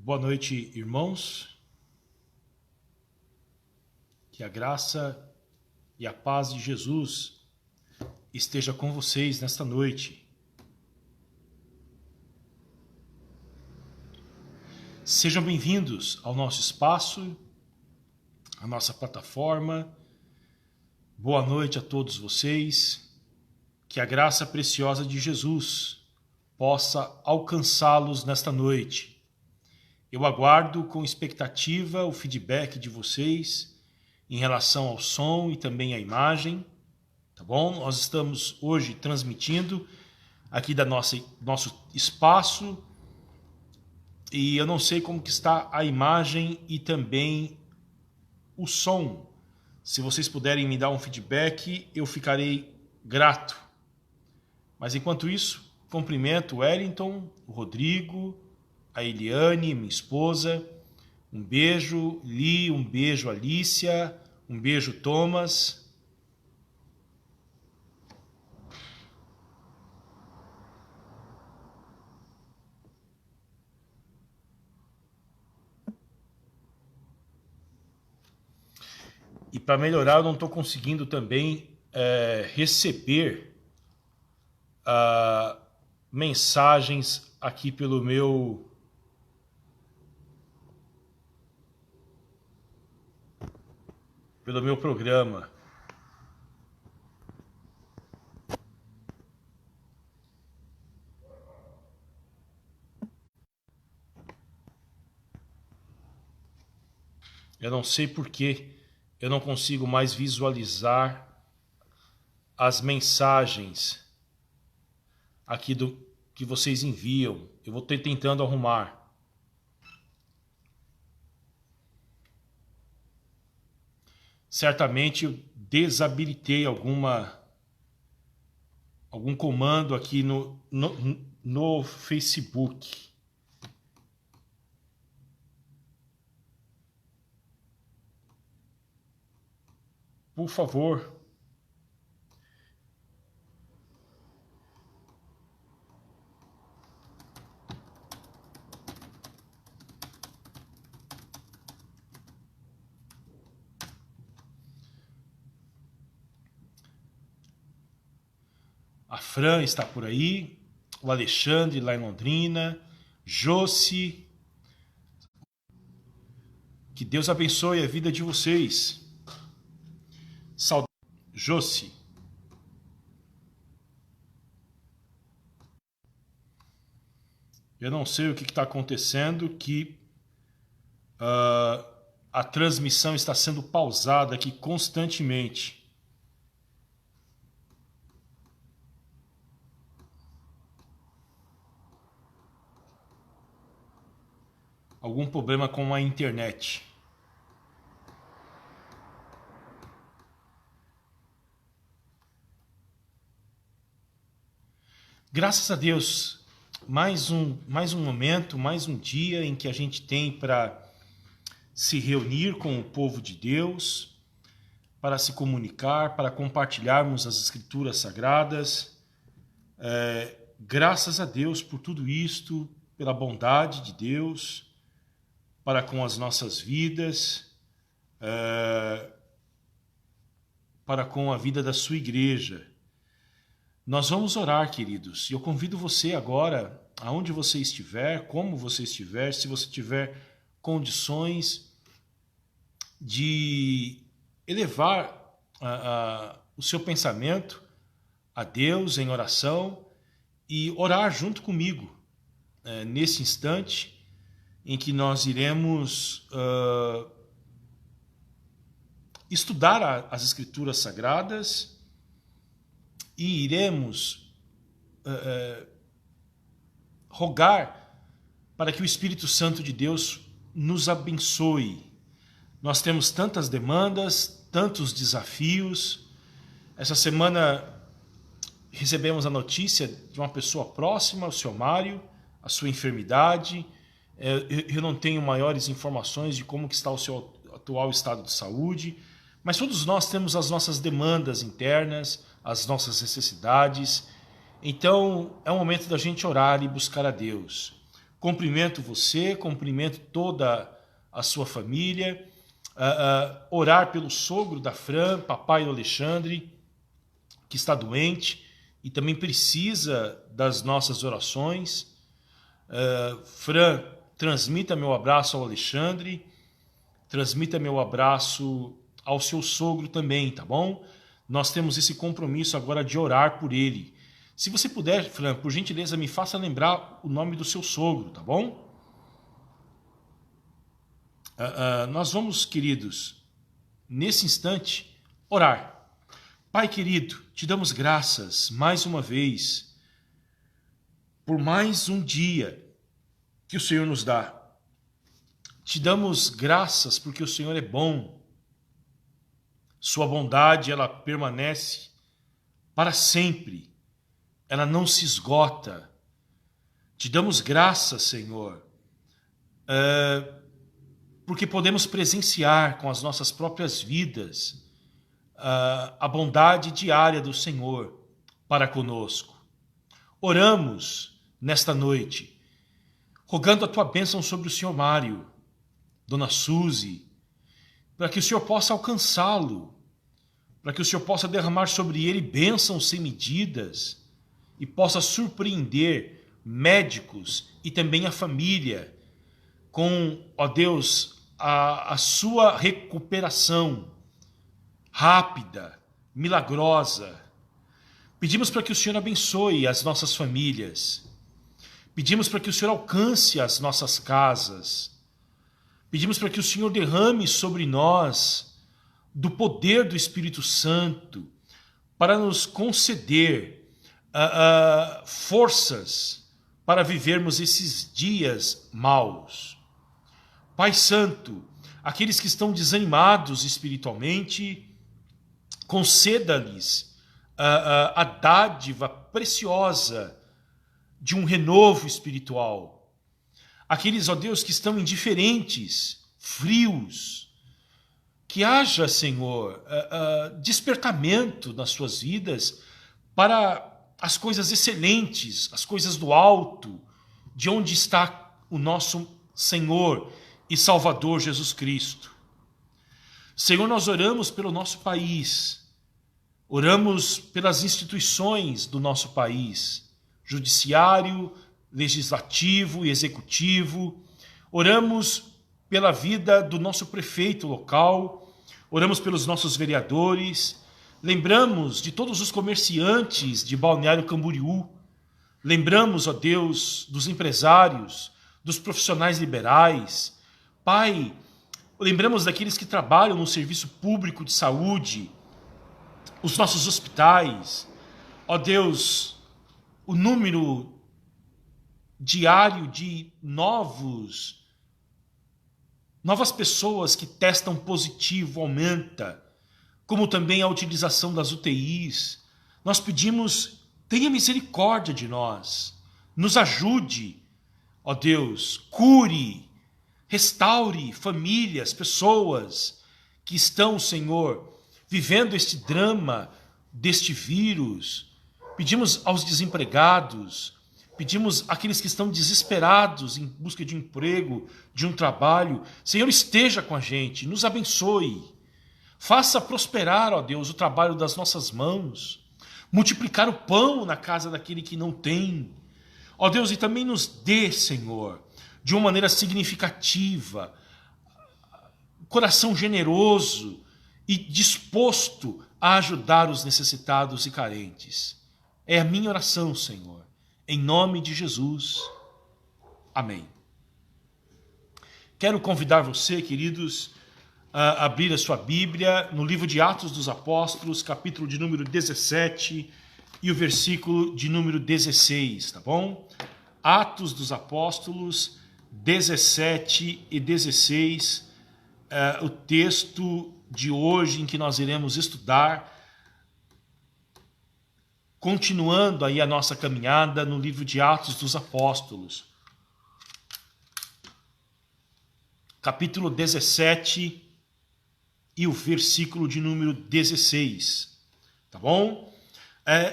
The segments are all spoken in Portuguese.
Boa noite, irmãos. Que a graça e a paz de Jesus esteja com vocês nesta noite. Sejam bem-vindos ao nosso espaço, à nossa plataforma. Boa noite a todos vocês. Que a graça preciosa de Jesus possa alcançá-los nesta noite. Eu aguardo com expectativa o feedback de vocês em relação ao som e também à imagem, tá bom? Nós estamos hoje transmitindo aqui da nosso espaço e eu não sei como que está a imagem e também o som. Se vocês puderem me dar um feedback, eu ficarei grato. Mas enquanto isso, cumprimento o Wellington, o Rodrigo, a Eliane, minha esposa. Um beijo, Li, um beijo, Alicia, um beijo, Thomas. E para melhorar, eu não estou conseguindo também receber mensagens aqui pelo meu programa. Eu não sei por que eu não consigo mais visualizar as mensagens aqui que vocês enviam. Eu vou tentando arrumar. Certamente eu desabilitei algum comando aqui no Facebook. Por favor. A Fran está por aí, o Alexandre lá em Londrina, Josi. Que Deus abençoe a vida de vocês. Saudade, Josi. Eu não sei o que está acontecendo, que a transmissão está sendo pausada aqui constantemente. Algum problema com a internet. Graças a Deus, mais um momento, mais um dia em que a gente tem para se reunir com o povo de Deus, para se comunicar, para compartilharmos as Escrituras Sagradas. Graças a Deus por tudo isto, pela bondade de Deus, para com as nossas vidas, para com a vida da sua igreja. Nós vamos orar, queridos, e eu convido você agora, aonde você estiver, como você estiver, se você tiver condições de elevar o seu pensamento a Deus em oração e orar junto comigo nesse instante em que nós iremos estudar as Escrituras Sagradas e iremos rogar para que o Espírito Santo de Deus nos abençoe. Nós temos tantas demandas, tantos desafios. Essa semana recebemos a notícia de uma pessoa próxima, o seu Mário, a sua enfermidade. Eu não tenho maiores informações de como que está o seu atual estado de saúde, mas todos nós temos as nossas demandas internas, as nossas necessidades. Então é um momento da gente orar e buscar a Deus. Cumprimento você, cumprimento toda a sua família. Orar pelo sogro da Fran, papai do Alexandre, que está doente e também precisa das nossas orações. Fran, transmita meu abraço ao Alexandre, transmita meu abraço ao seu sogro também, tá bom? Nós temos esse compromisso agora de orar por ele. Se você puder, Fran, por gentileza, me faça lembrar o nome do seu sogro, tá bom? Nós vamos, queridos, nesse instante, orar. Pai querido, te damos graças mais uma vez por mais um dia que o Senhor nos dá. Te damos graças porque o Senhor é bom. Sua bondade, ela permanece para sempre. Ela não se esgota. Te damos graças, Senhor, porque podemos presenciar com as nossas próprias vidas a bondade diária do Senhor para conosco. Oramos nesta noite, rogando a tua bênção sobre o Senhor Mário, Dona Suzy, para que o Senhor possa alcançá-lo, para que o Senhor possa derramar sobre ele bênçãos sem medidas e possa surpreender médicos e também a família com, ó Deus, a sua recuperação rápida, milagrosa. Pedimos para que o Senhor abençoe as nossas famílias. Pedimos para que o Senhor alcance as nossas casas. Pedimos para que o Senhor derrame sobre nós do poder do Espírito Santo para nos conceder forças para vivermos esses dias maus. Pai Santo, aqueles que estão desanimados espiritualmente, conceda-lhes a dádiva preciosa de um renovo espiritual. Aqueles, ó Deus, que estão indiferentes, frios, que haja, Senhor, despertamento nas suas vidas para as coisas excelentes, as coisas do alto, de onde está o nosso Senhor e Salvador Jesus Cristo. Senhor, nós oramos pelo nosso país, oramos pelas instituições do nosso país, judiciário, legislativo e executivo, oramos pela vida do nosso prefeito local, oramos pelos nossos vereadores, lembramos de todos os comerciantes de Balneário Camboriú, lembramos, ó Deus, dos empresários, dos profissionais liberais. Pai, lembramos daqueles que trabalham no serviço público de saúde, os nossos hospitais. Ó Deus, o número diário de novas pessoas que testam positivo aumenta, como também a utilização das UTIs. Nós pedimos, tenha misericórdia de nós, nos ajude, ó Deus, cure, restaure famílias, pessoas que estão, Senhor, vivendo este drama deste vírus. Pedimos aos desempregados, pedimos àqueles que estão desesperados em busca de um emprego, de um trabalho. Senhor, esteja com a gente, nos abençoe. Faça prosperar, ó Deus, o trabalho das nossas mãos. Multiplicar o pão na casa daquele que não tem. Ó Deus, e também nos dê, Senhor, de uma maneira significativa, coração generoso e disposto a ajudar os necessitados e carentes. É a minha oração, Senhor, em nome de Jesus. Amém. Quero convidar você, queridos, a abrir a sua Bíblia no livro de Atos dos Apóstolos, capítulo de número 17 e o versículo de número 16, tá bom? Atos dos Apóstolos 17 e 16, o texto de hoje em que nós iremos estudar, continuando aí a nossa caminhada no livro de Atos dos Apóstolos. Capítulo 17 e o versículo de número 16, tá bom?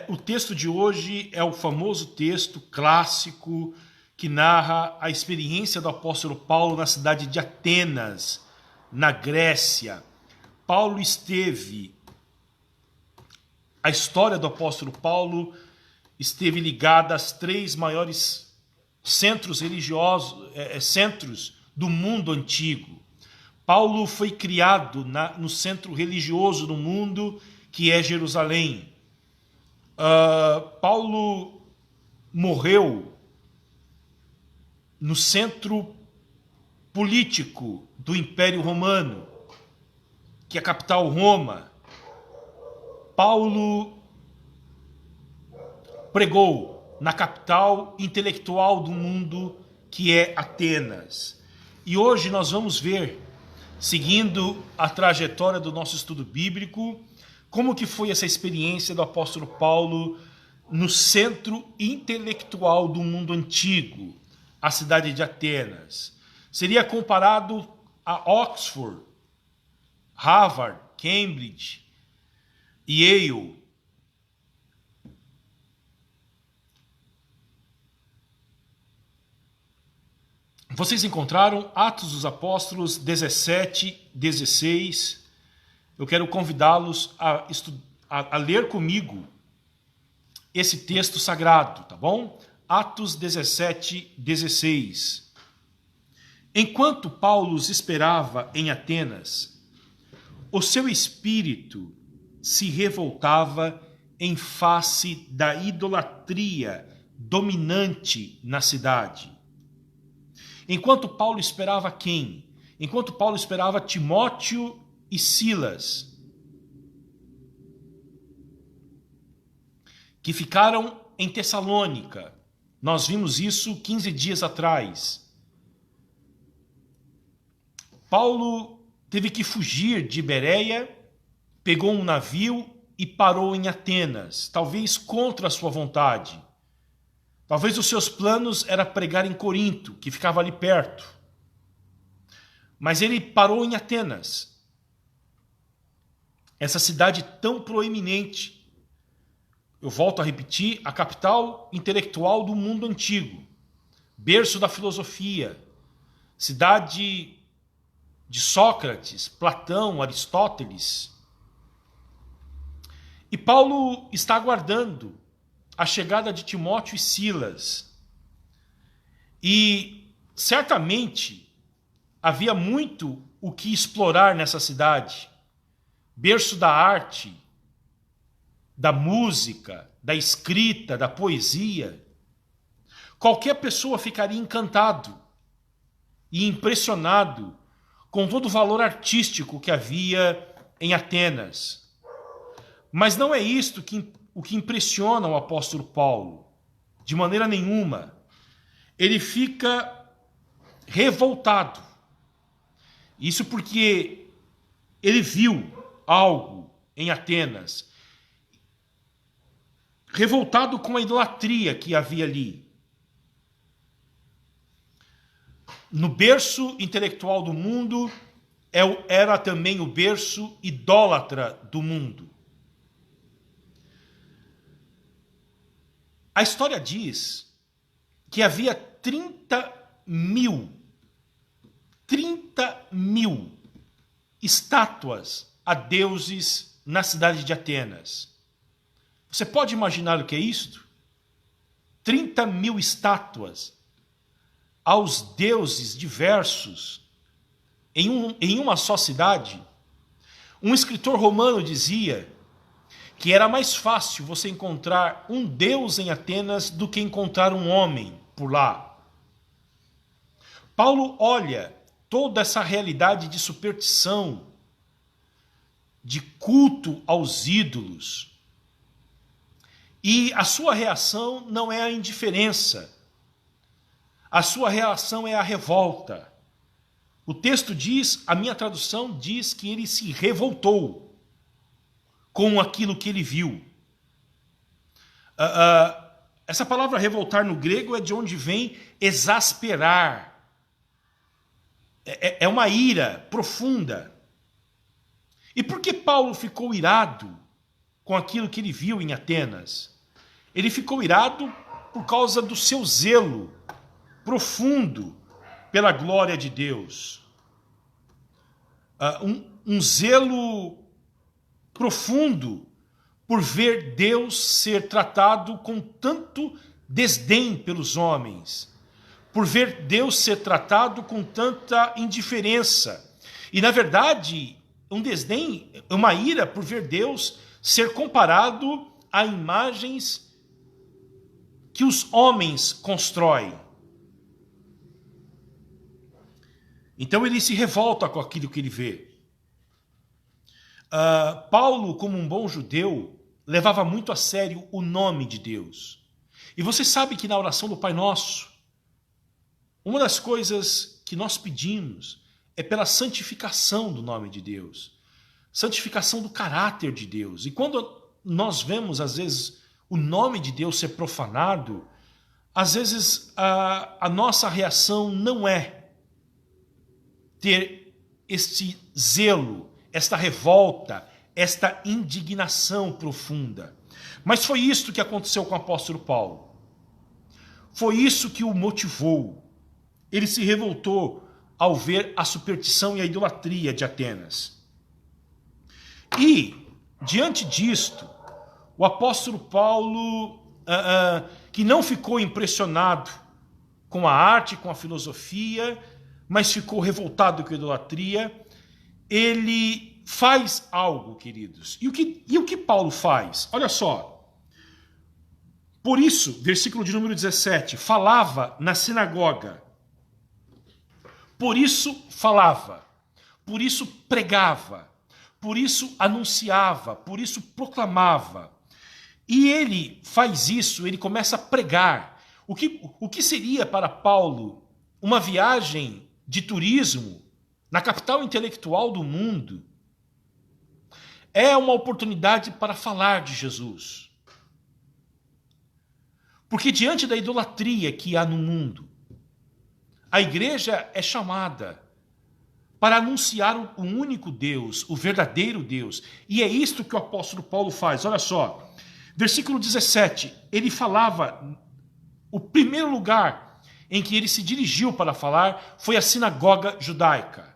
O texto de hoje é o famoso texto clássico que narra a experiência do apóstolo Paulo na cidade de Atenas, na Grécia. Paulo esteve, a história do apóstolo Paulo esteve ligada às 3 maiores centros religiosos, centros do mundo antigo. Paulo foi criado no centro religioso do mundo, que é Jerusalém. Paulo morreu no centro político do Império Romano, que é a capital Roma. Paulo pregou na capital intelectual do mundo, que é Atenas. E hoje nós vamos ver, seguindo a trajetória do nosso estudo bíblico, como que foi essa experiência do apóstolo Paulo no centro intelectual do mundo antigo, a cidade de Atenas. Seria comparado a Oxford, Harvard, Cambridge, Yale. Vocês encontraram Atos dos Apóstolos 17, 16. Eu quero convidá-los a ler comigo esse texto sagrado, tá bom? Atos 17, 16. Enquanto Paulo os esperava em Atenas, o seu espírito se revoltava em face da idolatria dominante na cidade. Enquanto Paulo esperava quem? Enquanto Paulo esperava Timóteo e Silas, que ficaram em Tessalônica. Nós vimos isso 15 dias atrás. Paulo teve que fugir de Bereia, pegou um navio e parou em Atenas, talvez contra a sua vontade. Talvez os seus planos era pregar em Corinto, que ficava ali perto. Mas ele parou em Atenas, essa cidade tão proeminente. Eu volto a repetir, a capital intelectual do mundo antigo, berço da filosofia, cidade de Sócrates, Platão, Aristóteles. E Paulo está aguardando a chegada de Timóteo e Silas. E certamente havia muito o que explorar nessa cidade, berço da arte, da música, da escrita, da poesia. Qualquer pessoa ficaria encantado e impressionado com todo o valor artístico que havia em Atenas. Mas não é isto o que impressiona o apóstolo Paulo, de maneira nenhuma. Ele fica revoltado. Isso porque ele viu algo em Atenas, revoltado com a idolatria que havia ali. No berço intelectual do mundo, era também o berço idólatra do mundo. A história diz que havia 30 mil estátuas a deuses na cidade de Atenas. Você pode imaginar o que é isto? 30 mil estátuas aos deuses diversos em uma só cidade. Um escritor romano dizia que era mais fácil você encontrar um deus em Atenas do que encontrar um homem por lá. Paulo olha toda essa realidade de superstição, de culto aos ídolos, e a sua reação não é a indiferença, a sua reação é a revolta. O texto diz, a minha tradução diz que ele se revoltou com aquilo que ele viu. Essa palavra revoltar no grego é de onde vem exasperar. É uma ira profunda. E por que Paulo ficou irado com aquilo que ele viu em Atenas? Ele ficou irado por causa do seu zelo profundo pela glória de Deus. Um zelo profundo por ver Deus ser tratado com tanto desdém pelos homens, por ver Deus ser tratado com tanta indiferença. E, na verdade, um desdém, uma ira por ver Deus ser comparado a imagens que os homens constroem. Então ele se revolta com aquilo que ele vê. Paulo, como um bom judeu, levava muito a sério o nome de Deus. E você sabe que na oração do Pai Nosso, uma das coisas que nós pedimos é pela santificação do nome de Deus, santificação do caráter de Deus. E quando nós vemos, às vezes, o nome de Deus ser profanado, às vezes a nossa reação não é ter este zelo, esta revolta, esta indignação profunda. Mas foi isso que aconteceu com o apóstolo Paulo. Foi isso que o motivou. Ele se revoltou ao ver a superstição e a idolatria de Atenas. E, diante disto, o apóstolo Paulo, que não ficou impressionado com a arte, com a filosofia, mas ficou revoltado com a idolatria, ele faz algo, queridos. E o que Paulo faz? Olha só. Por isso, versículo de número 17, falava na sinagoga. Por isso falava, por isso pregava, por isso anunciava, por isso proclamava. E ele faz isso, ele começa a pregar. O que seria para Paulo uma viagem de turismo na capital intelectual do mundo? É uma oportunidade para falar de Jesus. Porque diante da idolatria que há no mundo, a igreja é chamada para anunciar o único Deus, o verdadeiro Deus. E é isto que o apóstolo Paulo faz. Olha só, versículo 17, ele falava, o primeiro lugar em que ele se dirigiu para falar foi a sinagoga judaica.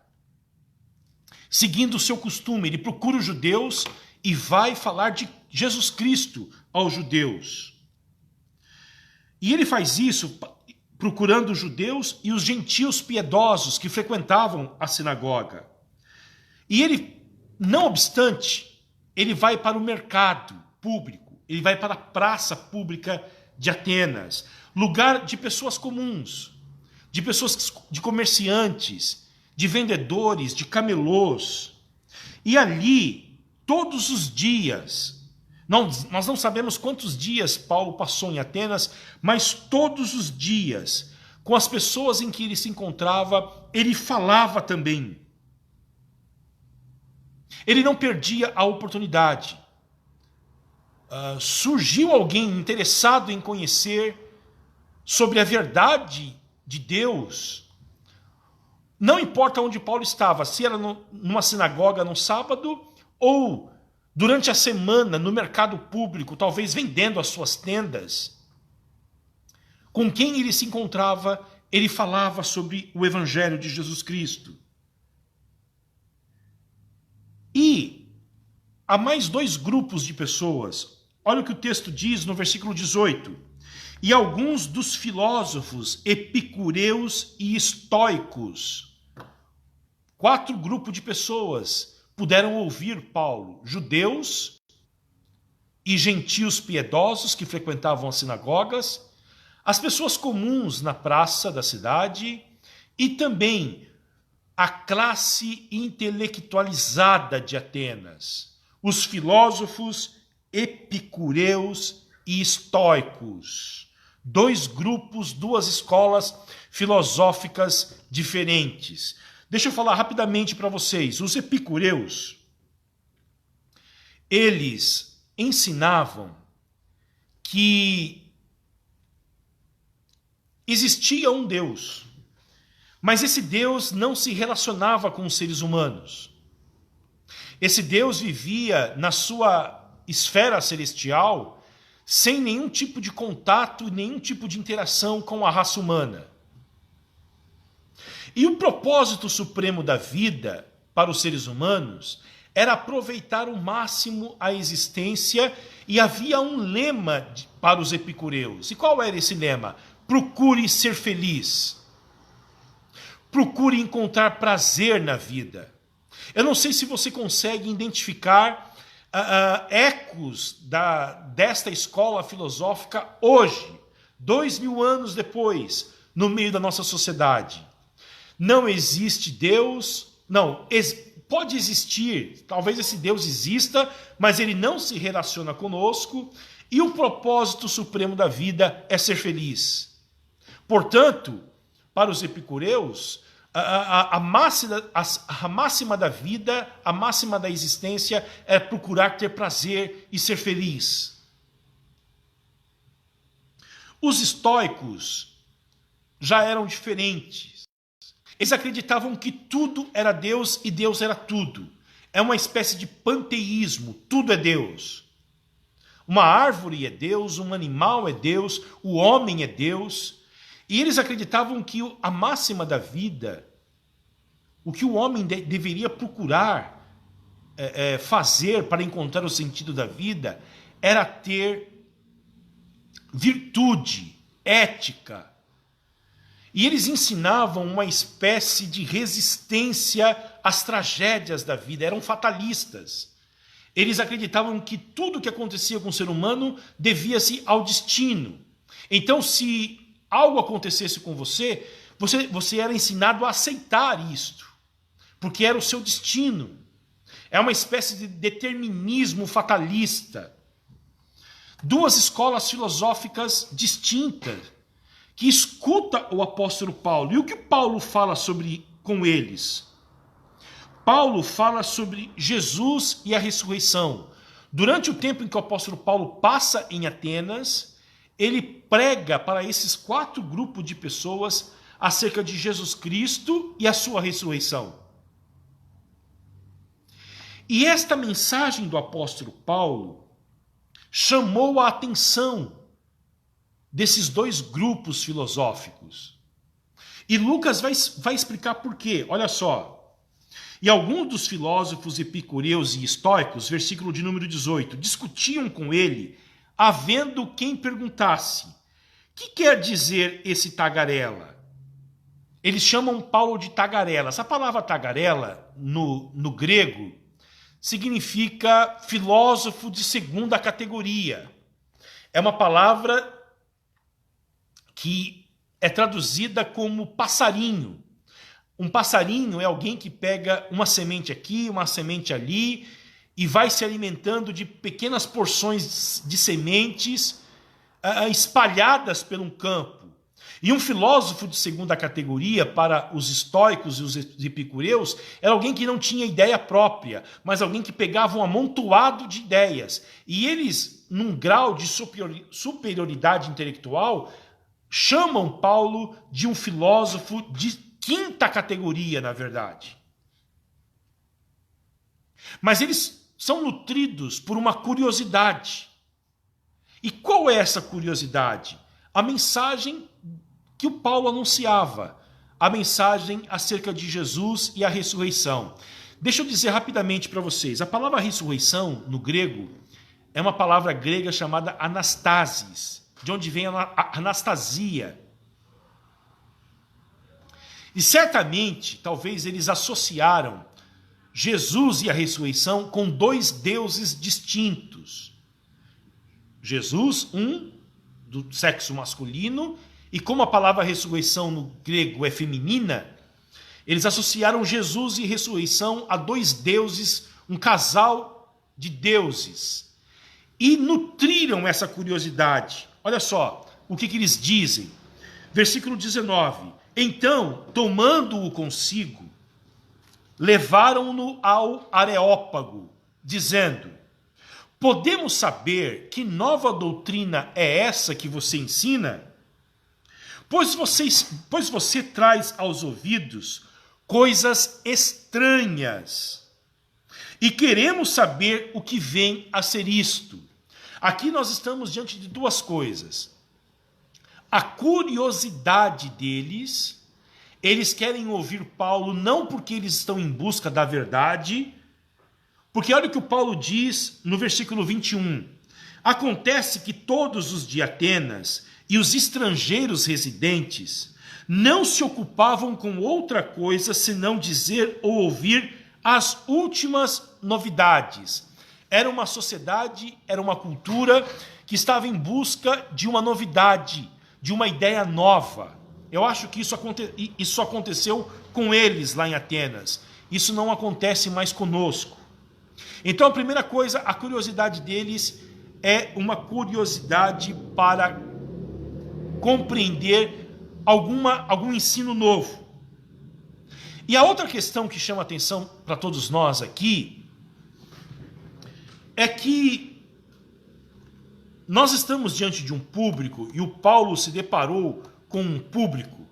Seguindo o seu costume, ele procura os judeus e vai falar de Jesus Cristo aos judeus. E ele faz isso procurando os judeus e os gentios piedosos que frequentavam a sinagoga. E ele, não obstante, ele vai para o mercado público, ele vai para a praça pública de Atenas, lugar de pessoas comuns, de pessoas, de comerciantes, de vendedores, de camelôs. E ali, todos os dias, nós não sabemos quantos dias Paulo passou em Atenas, mas todos os dias, com as pessoas em que ele se encontrava, ele falava também. Ele não perdia a oportunidade. Surgiu alguém interessado em conhecer sobre a verdade de Deus, não importa onde Paulo estava, se era numa sinagoga no sábado ou durante a semana no mercado público, talvez vendendo as suas tendas, com quem ele se encontrava, ele falava sobre o evangelho de Jesus Cristo. E há mais dois grupos de pessoas. Olha o que o texto diz no versículo 18. E alguns dos filósofos epicureus e estoicos. 4 grupos de pessoas puderam ouvir Paulo: judeus e gentios piedosos que frequentavam as sinagogas, as pessoas comuns na praça da cidade e também a classe intelectualizada de Atenas, os filósofos epicureus e estoicos. 2 grupos, 2 escolas filosóficas diferentes. Deixa eu falar rapidamente para vocês. Os epicureus, eles ensinavam que existia um Deus, mas esse Deus não se relacionava com os seres humanos. Esse Deus vivia na sua esfera celestial sem nenhum tipo de contato, nenhum tipo de interação com a raça humana. E o propósito supremo da vida para os seres humanos era aproveitar ao máximo a existência, e havia um lema para os epicureus. E qual era esse lema? Procure ser feliz. Procure encontrar prazer na vida. Eu não sei se você consegue identificar ecos desta escola filosófica hoje, 2000 anos depois, no meio da nossa sociedade. Não existe Deus, não, pode existir, talvez esse Deus exista, mas ele não se relaciona conosco, e o propósito supremo da vida é ser feliz. Portanto, para os epicureus, a máxima da vida, a máxima da existência é procurar ter prazer e ser feliz. Os estoicos já eram diferentes. Eles acreditavam que tudo era Deus e Deus era tudo. É uma espécie de panteísmo, tudo é Deus. Uma árvore é Deus, um animal é Deus, o homem é Deus. E eles acreditavam que a máxima da vida, o que o homem deveria procurar fazer para encontrar o sentido da vida, era ter virtude, ética. E eles ensinavam uma espécie de resistência às tragédias da vida, eram fatalistas. Eles acreditavam que tudo que acontecia com o ser humano devia-se ao destino. Então, se algo acontecesse com você, você era ensinado a aceitar isto, porque era o seu destino. É uma espécie de determinismo fatalista. Duas escolas filosóficas distintas, que escuta o apóstolo Paulo. E o que Paulo fala com eles? Paulo fala sobre Jesus e a ressurreição. Durante o tempo em que o apóstolo Paulo passa em Atenas, ele prega para esses 4 grupos de pessoas acerca de Jesus Cristo e a sua ressurreição. E esta mensagem do apóstolo Paulo chamou a atenção desses 2 grupos filosóficos. E Lucas vai explicar por quê. Olha só. E alguns dos filósofos epicureus e estoicos, versículo de número 18, discutiam com ele, havendo quem perguntasse: que quer dizer esse tagarela? Eles chamam Paulo de tagarela. Essa palavra tagarela, no grego, significa filósofo de segunda categoria. É uma palavra que é traduzida como passarinho. Um passarinho é alguém que pega uma semente aqui, uma semente ali, e vai se alimentando de pequenas porções de sementes espalhadas pelo campo. E um filósofo de segunda categoria, para os estoicos e os epicureus, era alguém que não tinha ideia própria, mas alguém que pegava um amontoado de ideias. E eles, num grau de superioridade intelectual, chamam Paulo de um filósofo de quinta categoria, na verdade. Mas eles são nutridos por uma curiosidade. E qual é essa curiosidade? A mensagem que o Paulo anunciava, a mensagem acerca de Jesus e a ressurreição. Deixa eu dizer rapidamente para vocês, a palavra ressurreição, no grego, é uma palavra grega chamada anastasis, de onde vem a anastasia. E certamente, talvez eles associaram Jesus e a ressurreição com 2 deuses distintos. Jesus, um do sexo masculino, e como a palavra ressurreição no grego é feminina, eles associaram Jesus e ressurreição a 2 deuses, um casal de deuses, e nutriram essa curiosidade. Olha só o que eles dizem. Versículo 19. Então, tomando-o consigo, levaram-no ao Areópago, dizendo: podemos saber que nova doutrina é essa que você ensina? Pois você traz aos ouvidos coisas estranhas, e queremos saber o que vem a ser isto. Aqui nós estamos diante de 2 coisas. A curiosidade deles Eles querem ouvir Paulo não porque eles estão em busca da verdade, porque olha o que o Paulo diz no versículo 21. Acontece que todos os de Atenas e os estrangeiros residentes não se ocupavam com outra coisa senão dizer ou ouvir as últimas novidades. Era uma sociedade, era uma cultura que estava em busca de uma novidade, de uma ideia nova. Eu acho que isso aconteceu com eles lá em Atenas. Isso não acontece mais conosco. Então a primeira coisa, a curiosidade deles é uma curiosidade para compreender algum ensino novo. E a outra questão que chama atenção para todos nós aqui é que nós estamos diante de um público e o Paulo se deparou com um público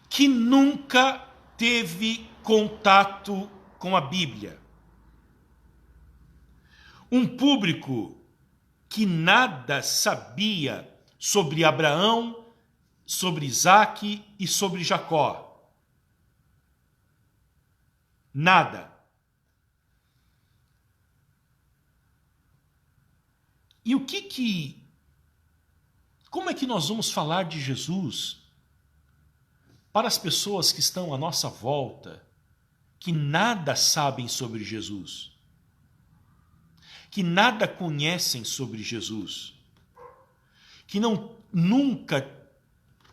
que nunca teve contato com a Bíblia. Um público que nada sabia sobre Abraão, sobre Isaque e sobre Jacó. Nada. E como é que nós vamos falar de Jesus para as pessoas que estão à nossa volta, que nada sabem sobre Jesus, que nada conhecem sobre Jesus, que nunca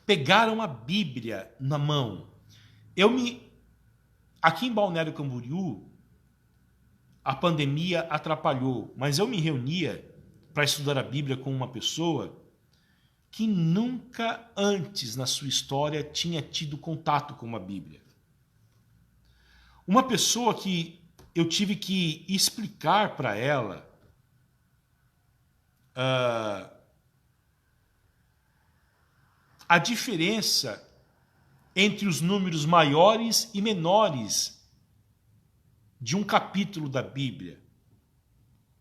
pegaram a Bíblia na mão? Aqui em Balneário Camboriú, a pandemia atrapalhou, mas eu me reunia para estudar a Bíblia com uma pessoa que nunca antes na sua história tinha tido contato com a Bíblia. Uma pessoa que eu tive que explicar para ela a diferença entre os números maiores e menores de um capítulo da Bíblia.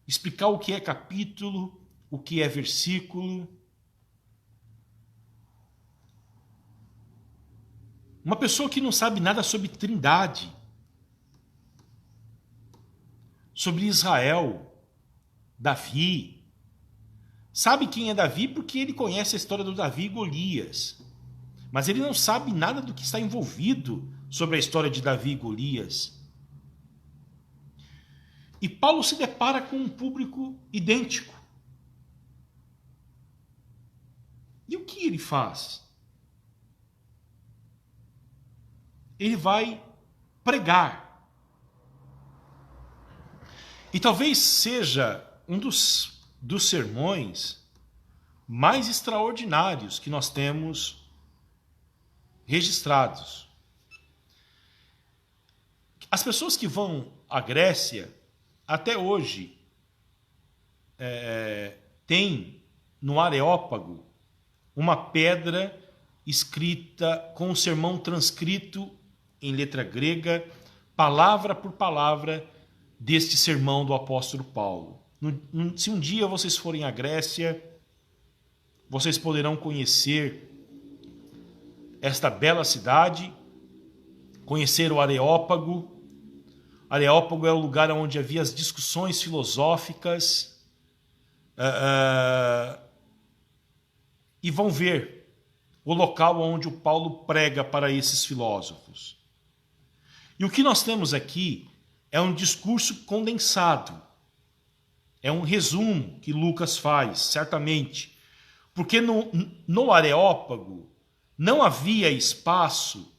Explicar o que é capítulo, o que é versículo. Uma pessoa que não sabe nada sobre Trindade, sobre Israel, Davi. Sabe quem é Davi porque ele conhece a história do Davi e Golias. Mas ele não sabe nada do que está envolvido sobre a história de Davi e Golias. E Paulo se depara com um público idêntico. E o que ele faz? Ele vai pregar. E talvez seja um dos sermões mais extraordinários que nós temos registrados. As pessoas que vão à Grécia, até hoje, tem no Areópago uma pedra escrita com o sermão transcrito em letra grega, palavra por palavra, deste sermão do apóstolo Paulo. Se um dia vocês forem à Grécia, vocês poderão conhecer esta bela cidade, conhecer o Areópago. Areópago é o lugar onde havia as discussões filosóficas, e vão ver o local onde o Paulo prega para esses filósofos. E o que nós temos aqui é um discurso condensado, é um resumo que Lucas faz, certamente, porque no Areópago não havia espaço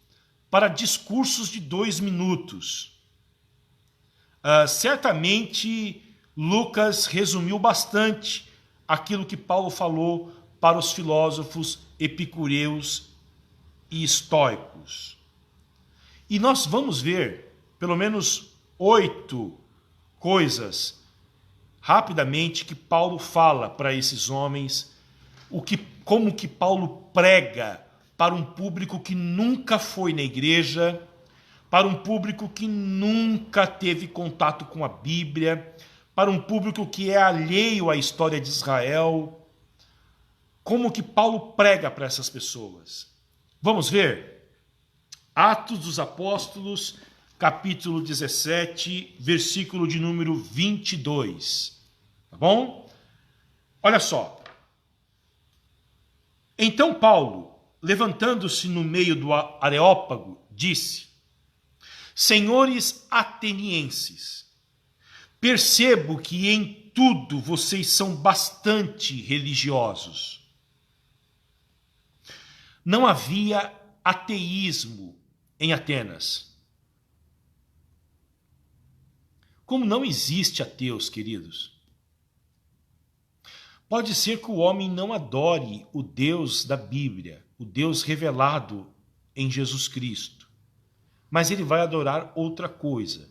para discursos de 2 minutos. Certamente Lucas resumiu bastante aquilo que Paulo falou para os filósofos epicureus e estoicos. E nós vamos ver pelo menos 8 coisas rapidamente que Paulo fala para esses homens, como que Paulo prega para um público que nunca foi na igreja, para um público que nunca teve contato com a Bíblia, para um público que é alheio à história de Israel. como que Paulo prega para essas pessoas. Vamos ver? Atos dos Apóstolos, capítulo 17, versículo de número 22. Tá bom? Olha só. Então Paulo, levantando-se no meio do Areópago, disse: Senhores atenienses, percebo que em tudo vocês são bastante religiosos. Não havia ateísmo em Atenas. Como não existe ateus, queridos? Pode ser que o homem não adore o Deus da Bíblia, o Deus revelado em Jesus Cristo, mas ele vai adorar outra coisa.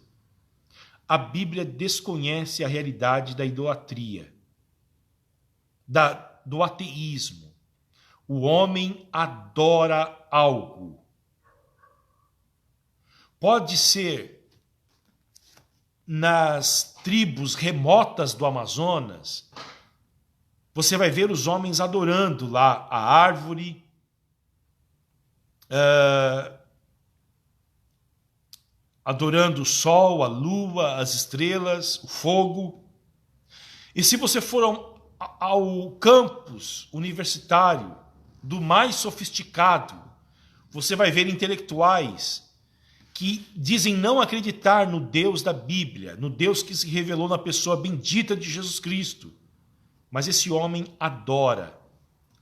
A Bíblia desconhece a realidade da idolatria, do ateísmo. O homem adora algo. Pode ser nas tribos remotas do Amazonas, você vai ver os homens adorando lá a árvore, adorando o sol, a lua, as estrelas, o fogo. E se você for ao campus universitário do mais sofisticado, você vai ver intelectuais que dizem não acreditar no Deus da Bíblia, no Deus que se revelou na pessoa bendita de Jesus Cristo. Mas esse homem adora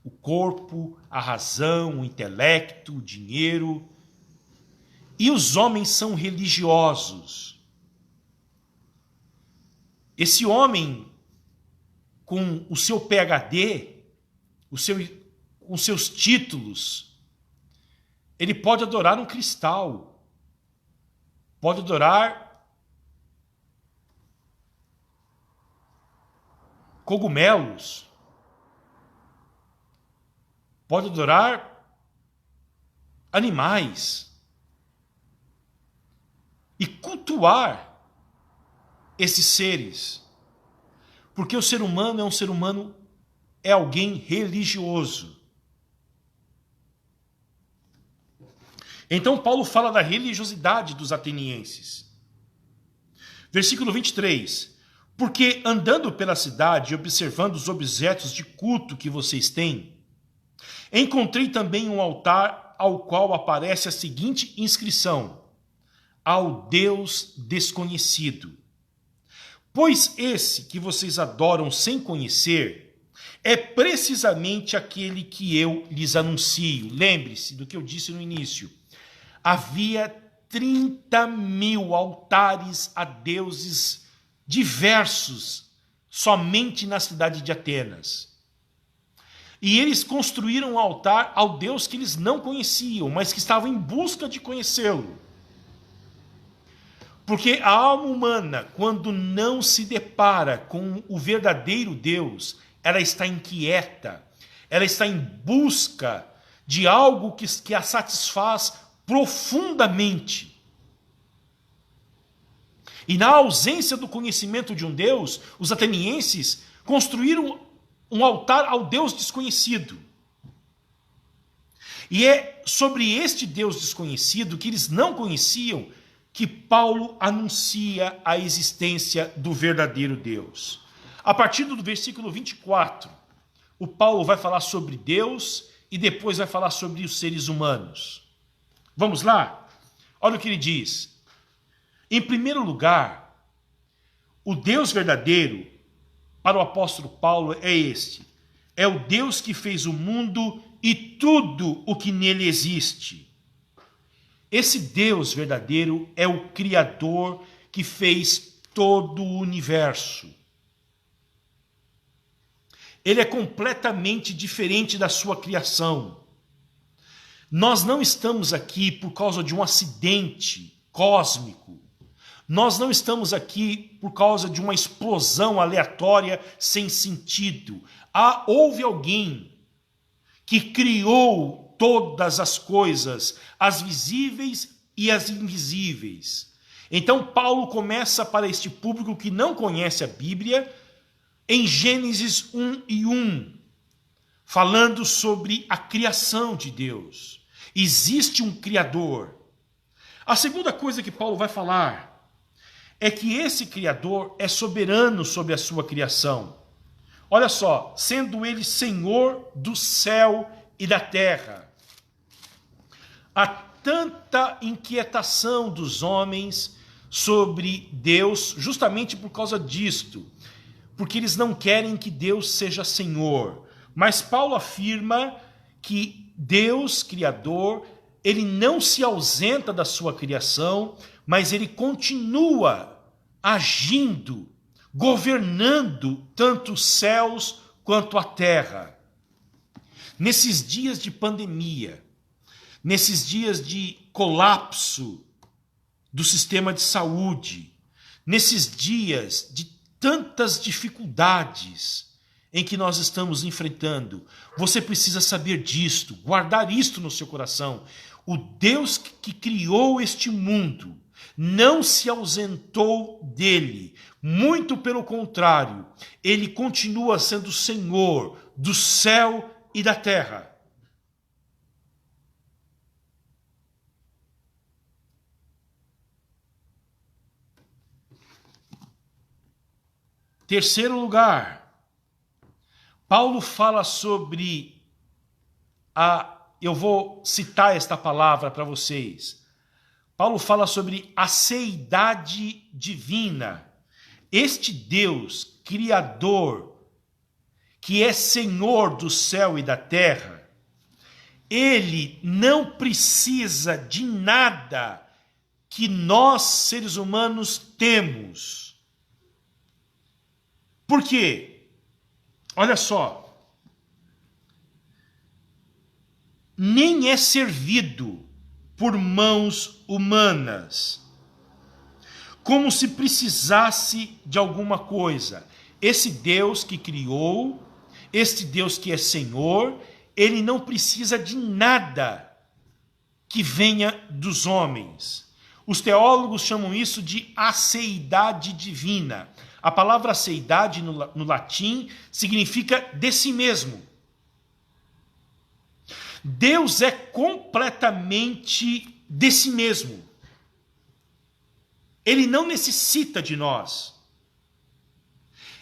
o corpo, a razão, o intelecto, o dinheiro. E os homens são religiosos. Esse homem, com o seu PhD, com seus títulos, ele pode adorar um cristal, pode adorar cogumelos, pode adorar animais e cultuar esses seres, porque o ser humano é um ser humano, é alguém religioso. Então Paulo fala da religiosidade dos atenienses. Versículo 23. Porque andando pela cidade e observando os objetos de culto que vocês têm, encontrei também um altar ao qual aparece a seguinte inscrição: ao Deus desconhecido. Pois esse que vocês adoram sem conhecer é precisamente aquele que eu lhes anuncio. Lembre-se do que eu disse no início. Havia 30.000 altares a deuses diversos somente na cidade de Atenas. E eles construíram um altar ao Deus que eles não conheciam, mas que estavam em busca de conhecê-lo. Porque a alma humana, quando não se depara com o verdadeiro Deus, ela está inquieta, ela está em busca de algo que a satisfaz profundamente. E na ausência do conhecimento de um Deus, os atenienses construíram um altar ao Deus desconhecido. E é sobre este Deus desconhecido, que eles não conheciam, que Paulo anuncia a existência do verdadeiro Deus. A partir do versículo 24, o Paulo vai falar sobre Deus e depois vai falar sobre os seres humanos. Vamos lá? Olha o que ele diz. Em primeiro lugar, o Deus verdadeiro, para o apóstolo Paulo, é este. É o Deus que fez o mundo e tudo o que nele existe. Esse Deus verdadeiro é o Criador que fez todo o universo. Ele é completamente diferente da sua criação. Nós não estamos aqui por causa de um acidente cósmico. Nós não estamos aqui por causa de uma explosão aleatória sem sentido. Houve alguém que criou todas as coisas, as visíveis e as invisíveis. Então Paulo começa para este público que não conhece a Bíblia, em Gênesis 1:1, falando sobre a criação de Deus. Existe um Criador. A segunda coisa que Paulo vai falar é que esse Criador é soberano sobre a sua criação. Olha só, sendo ele Senhor do céu e da terra. Há tanta inquietação dos homens sobre Deus justamente por causa disto, porque eles não querem que Deus seja Senhor. Mas Paulo afirma que Deus, Criador, ele não se ausenta da sua criação, mas ele continua agindo, governando tanto os céus quanto a terra. Nesses dias de pandemia, nesses dias de colapso do sistema de saúde, nesses dias de tantas dificuldades em que nós estamos enfrentando, você precisa saber disto, guardar isto no seu coração. O Deus que criou este mundo não se ausentou dele, muito pelo contrário, ele continua sendo Senhor do céu e da terra. Terceiro lugar, Paulo fala sobre eu vou citar esta palavra para vocês. Paulo fala sobre a seidade divina. Este Deus, Criador, que é Senhor do céu e da terra, ele não precisa de nada que nós, seres humanos, temos. Por quê? Olha só. Nem é servido por mãos humanas, como se precisasse de alguma coisa. Esse Deus que criou, este Deus que é Senhor, ele não precisa de nada que venha dos homens. Os teólogos chamam isso de aceidade divina. A palavra aceidade no latim significa de si mesmo. Deus é completamente de si mesmo. Ele não necessita de nós.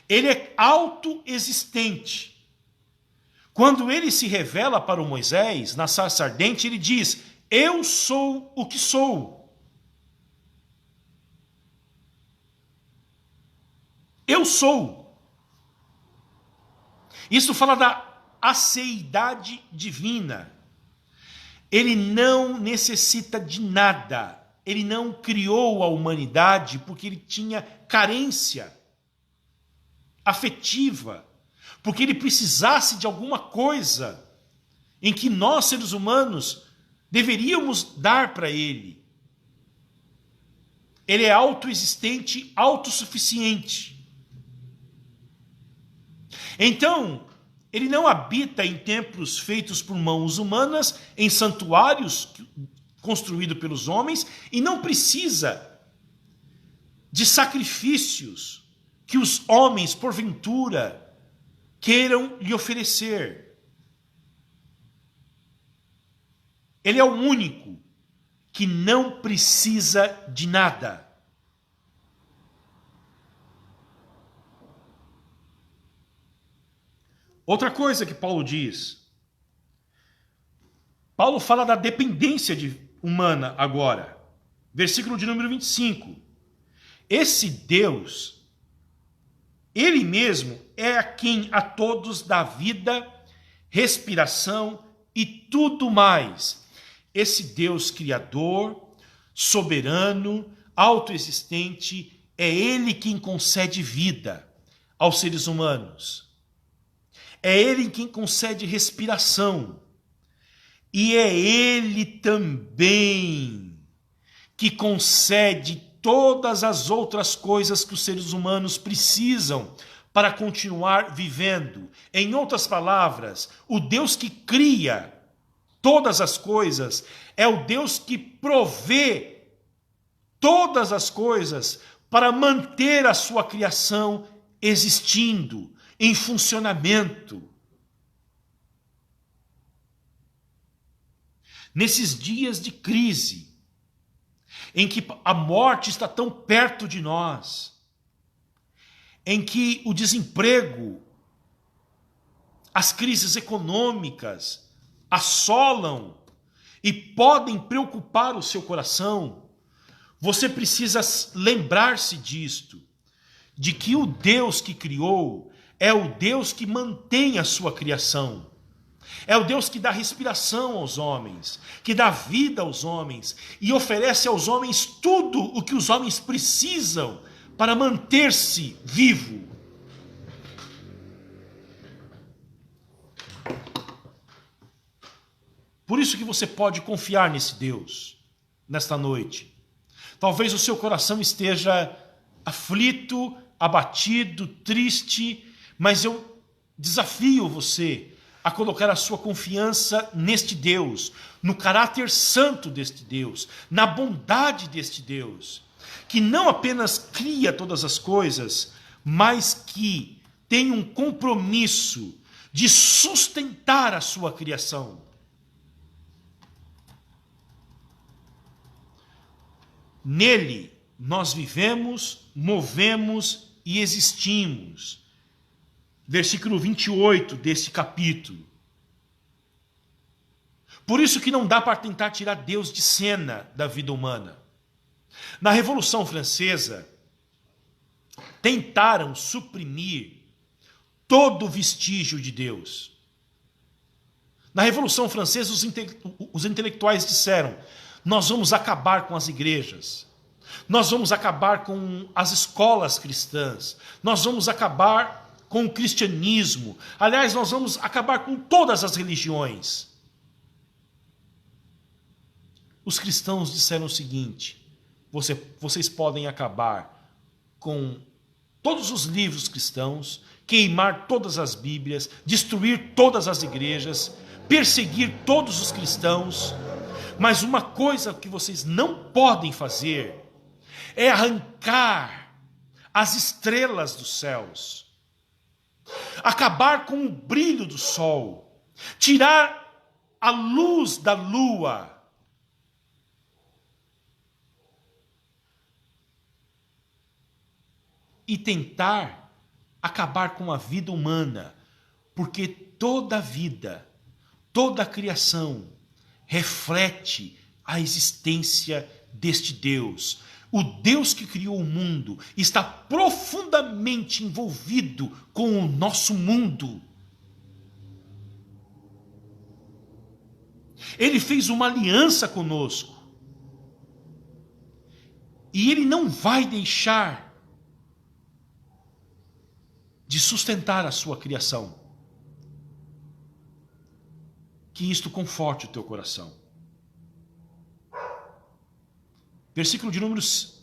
Ele é autoexistente. Quando ele se revela para o Moisés, na sarça ardente, ele diz: eu sou o que sou. Eu sou. Isso fala da aceidade divina. Ele não necessita de nada. Ele não criou a humanidade porque ele tinha carência afetiva, porque ele precisasse de alguma coisa em que nós, seres humanos, deveríamos dar para ele. Ele é autoexistente, autossuficiente. Então, ele não habita em templos feitos por mãos humanas, em santuários construídos pelos homens, e não precisa de sacrifícios que os homens, porventura, queiram lhe oferecer. Ele é o único que não precisa de nada. Outra coisa que Paulo diz. Paulo fala da dependência humana agora. Versículo de número 25. Esse Deus, ele mesmo é a quem a todos dá vida, respiração e tudo mais. Esse Deus criador, soberano, autoexistente, é ele quem concede vida aos seres humanos. É ele quem concede respiração. E é ele também que concede todas as outras coisas que os seres humanos precisam para continuar vivendo. Em outras palavras, o Deus que cria todas as coisas é o Deus que provê todas as coisas para manter a sua criação existindo, em funcionamento. nesses dias de crise, em que a morte está tão perto de nós, em que o desemprego, as crises econômicas assolam e podem preocupar o seu coração, você precisa lembrar-se disto, de que o Deus que criou é o Deus que mantém a sua criação. É o Deus que dá respiração aos homens, que dá vida aos homens e oferece aos homens tudo o que os homens precisam para manter-se vivo. Por isso que você pode confiar nesse Deus, nesta noite. Talvez o seu coração esteja aflito, abatido, triste, mas eu desafio você a colocar a sua confiança neste Deus, no caráter santo deste Deus, na bondade deste Deus, que não apenas cria todas as coisas, mas que tem um compromisso de sustentar a sua criação. Nele nós vivemos, movemos e existimos. Versículo 28 deste capítulo. Por isso que não dá para tentar tirar Deus de cena da vida humana. Na Revolução Francesa, tentaram suprimir todo vestígio de Deus. Na Revolução Francesa, os intelectuais disseram: nós vamos acabar com as igrejas, nós vamos acabar com as escolas cristãs, nós vamos acabar com o cristianismo, aliás, nós vamos acabar com todas as religiões. Os cristãos disseram o seguinte: vocês podem acabar com todos os livros cristãos, queimar todas as Bíblias, destruir todas as igrejas, perseguir todos os cristãos, mas uma coisa que vocês não podem fazer é arrancar as estrelas dos céus, acabar com o brilho do sol, tirar a luz da lua, e tentar acabar com a vida humana, porque toda vida, toda a criação reflete a existência deste Deus. O Deus que criou o mundo está profundamente envolvido com o nosso mundo. Ele fez uma aliança conosco. E Ele não vai deixar de sustentar a sua criação. Que isto conforte o teu coração. Versículo de números.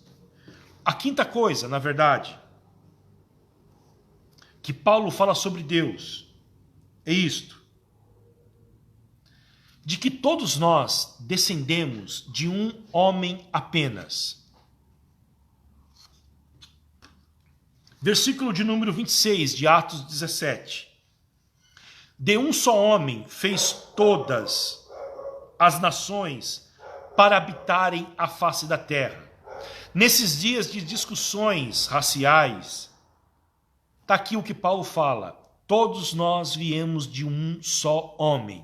A quinta coisa, na verdade, que Paulo fala sobre Deus, é isto: de que todos nós descendemos de um homem apenas. Versículo de número 26 de Atos 17. De um só homem fez todas as nações para habitarem a face da terra. Nesses dias de discussões raciais, está aqui o que Paulo fala: todos nós viemos de um só homem.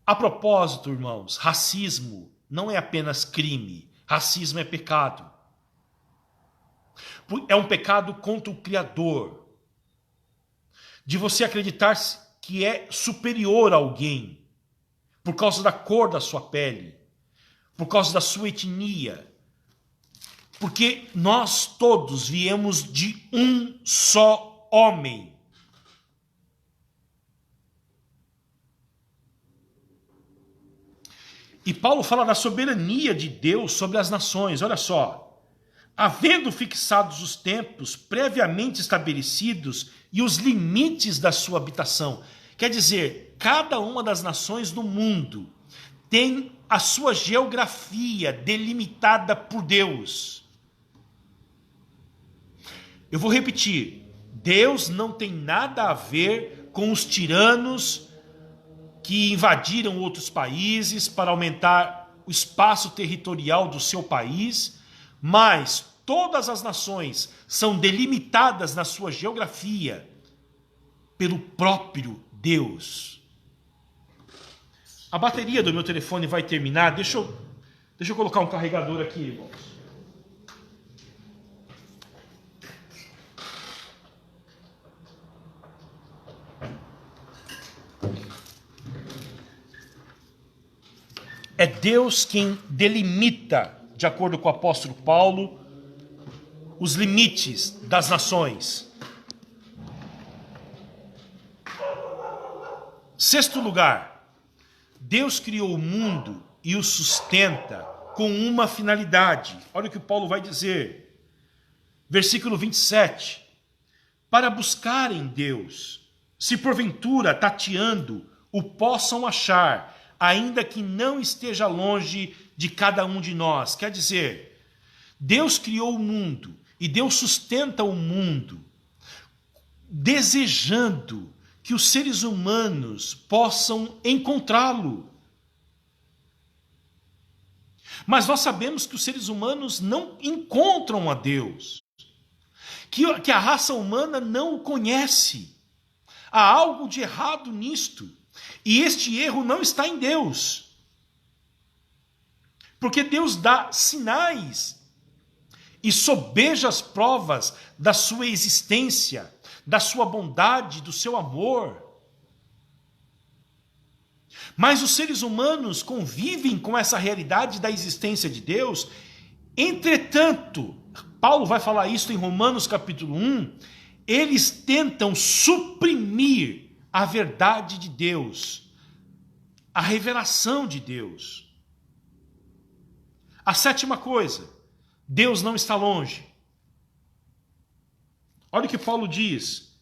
A propósito, irmãos, racismo não é apenas crime, racismo é pecado. É um pecado contra o Criador, de você acreditar que é superior a alguém, por causa da cor da sua pele, por causa da sua etnia, porque nós todos viemos de um só homem. E Paulo fala da soberania de Deus sobre as nações. Olha só: havendo fixados os tempos previamente estabelecidos e os limites da sua habitação. Quer dizer, cada uma das nações do mundo tem a sua geografia delimitada por Deus. Eu vou repetir: Deus não tem nada a ver com os tiranos que invadiram outros países para aumentar o espaço territorial do seu país, mas todas as nações são delimitadas na sua geografia pelo próprio Deus. A bateria do meu telefone vai terminar. Deixa eu colocar um carregador aqui, irmãos. É Deus quem delimita, de acordo com o apóstolo Paulo, os limites das nações. Sexto lugar, Deus criou o mundo e o sustenta com uma finalidade. Olha o que Paulo vai dizer. Versículo 27. Para buscarem Deus, se porventura tateando o possam achar, ainda que não esteja longe de cada um de nós. Quer dizer, Deus criou o mundo e Deus sustenta o mundo, desejando que os seres humanos possam encontrá-lo. Mas nós sabemos que os seres humanos não encontram a Deus, que a raça humana não o conhece. Há algo de errado nisto. E este erro não está em Deus. Porque Deus dá sinais e sobeja as provas da sua existência, da sua bondade, do seu amor. Mas os seres humanos convivem com essa realidade da existência de Deus. Entretanto, Paulo vai falar isso em Romanos capítulo 1, eles tentam suprimir a verdade de Deus, a revelação de Deus. A sétima coisa, Deus não está longe. Olha o que Paulo diz,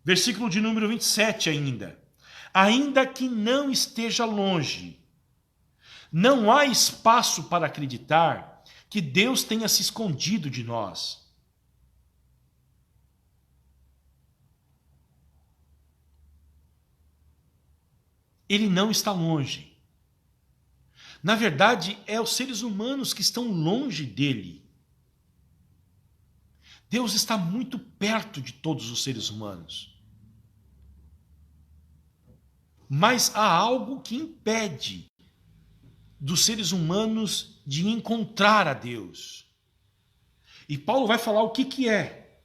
versículo de número 27 ainda. Ainda que não esteja longe, não há espaço para acreditar que Deus tenha se escondido de nós. Ele não está longe. Na verdade, é os seres humanos que estão longe dele. Deus está muito perto de todos os seres humanos. Mas há algo que impede dos seres humanos de encontrar a Deus. E Paulo vai falar o que é.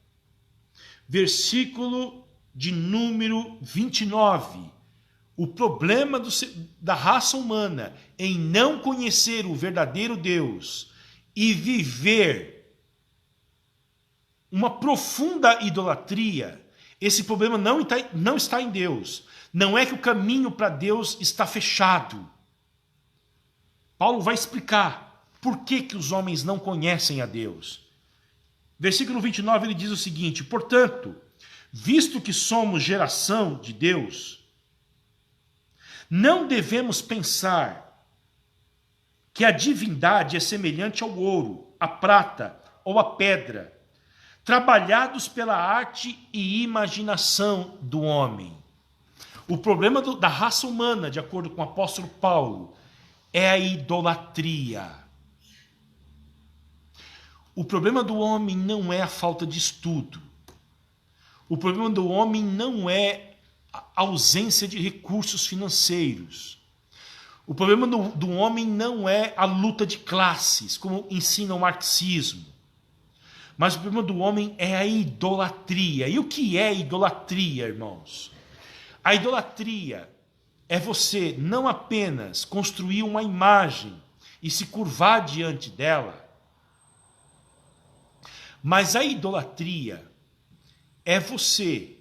Versículo de número 29. O problema da raça humana em não conhecer o verdadeiro Deus e viver uma profunda idolatria, esse problema não está em Deus. Não é que o caminho para Deus está fechado. Paulo vai explicar por que os homens não conhecem a Deus. Versículo 29 ele diz o seguinte: portanto, visto que somos geração de Deus, não devemos pensar que a divindade é semelhante ao ouro, à prata ou à pedra, trabalhados pela arte e imaginação do homem. O problema da raça humana, de acordo com o apóstolo Paulo, é a idolatria. O problema do homem não é a falta de estudo. O problema do homem não é a ausência de recursos financeiros. O problema do homem não é a luta de classes, como ensina o marxismo. Mas o problema do homem é a idolatria. E o que é idolatria, irmãos? A idolatria é você não apenas construir uma imagem e se curvar diante dela, mas a idolatria é você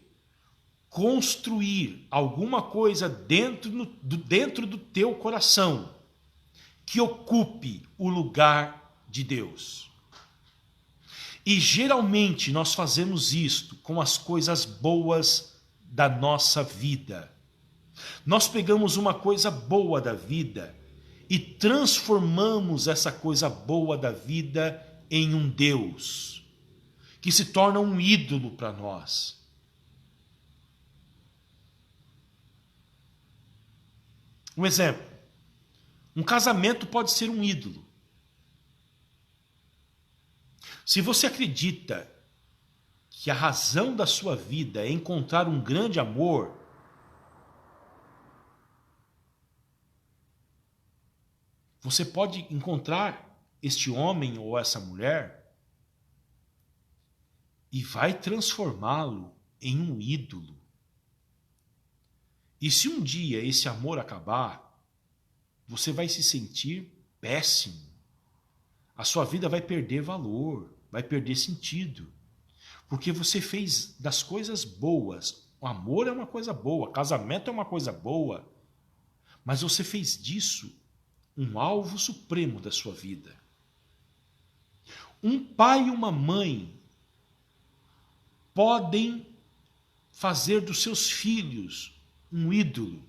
construir alguma coisa dentro do teu coração que ocupe o lugar de Deus. E geralmente nós fazemos isto com as coisas boas da nossa vida. Nós pegamos uma coisa boa da vida e transformamos essa coisa boa da vida em um Deus, que se torna um ídolo para nós. Um exemplo. Um casamento pode ser um ídolo. Se você acredita que a razão da sua vida é encontrar um grande amor, você pode encontrar este homem ou essa mulher e vai transformá-lo em um ídolo. E se um dia esse amor acabar, você vai se sentir péssimo. A sua vida vai perder valor, vai perder sentido. Porque você fez das coisas boas. O amor é uma coisa boa, casamento é uma coisa boa. Mas você fez disso um alvo supremo da sua vida. Um pai e uma mãe podem fazer dos seus filhos um ídolo.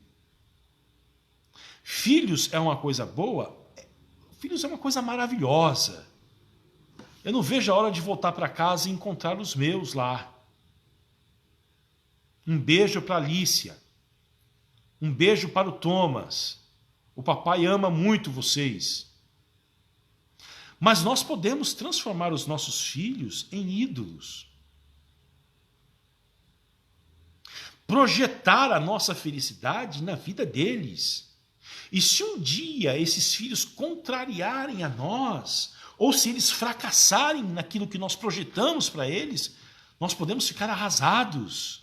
Filhos é uma coisa boa? Filhos é uma coisa maravilhosa. Eu não vejo a hora de voltar para casa e encontrar os meus lá. Um beijo para a Alicia. Um beijo para o Thomas. O papai ama muito vocês. Mas nós podemos transformar os nossos filhos em ídolos. Projetar a nossa felicidade na vida deles. E se um dia esses filhos contrariarem a nós, ou se eles fracassarem naquilo que nós projetamos para eles, nós podemos ficar arrasados.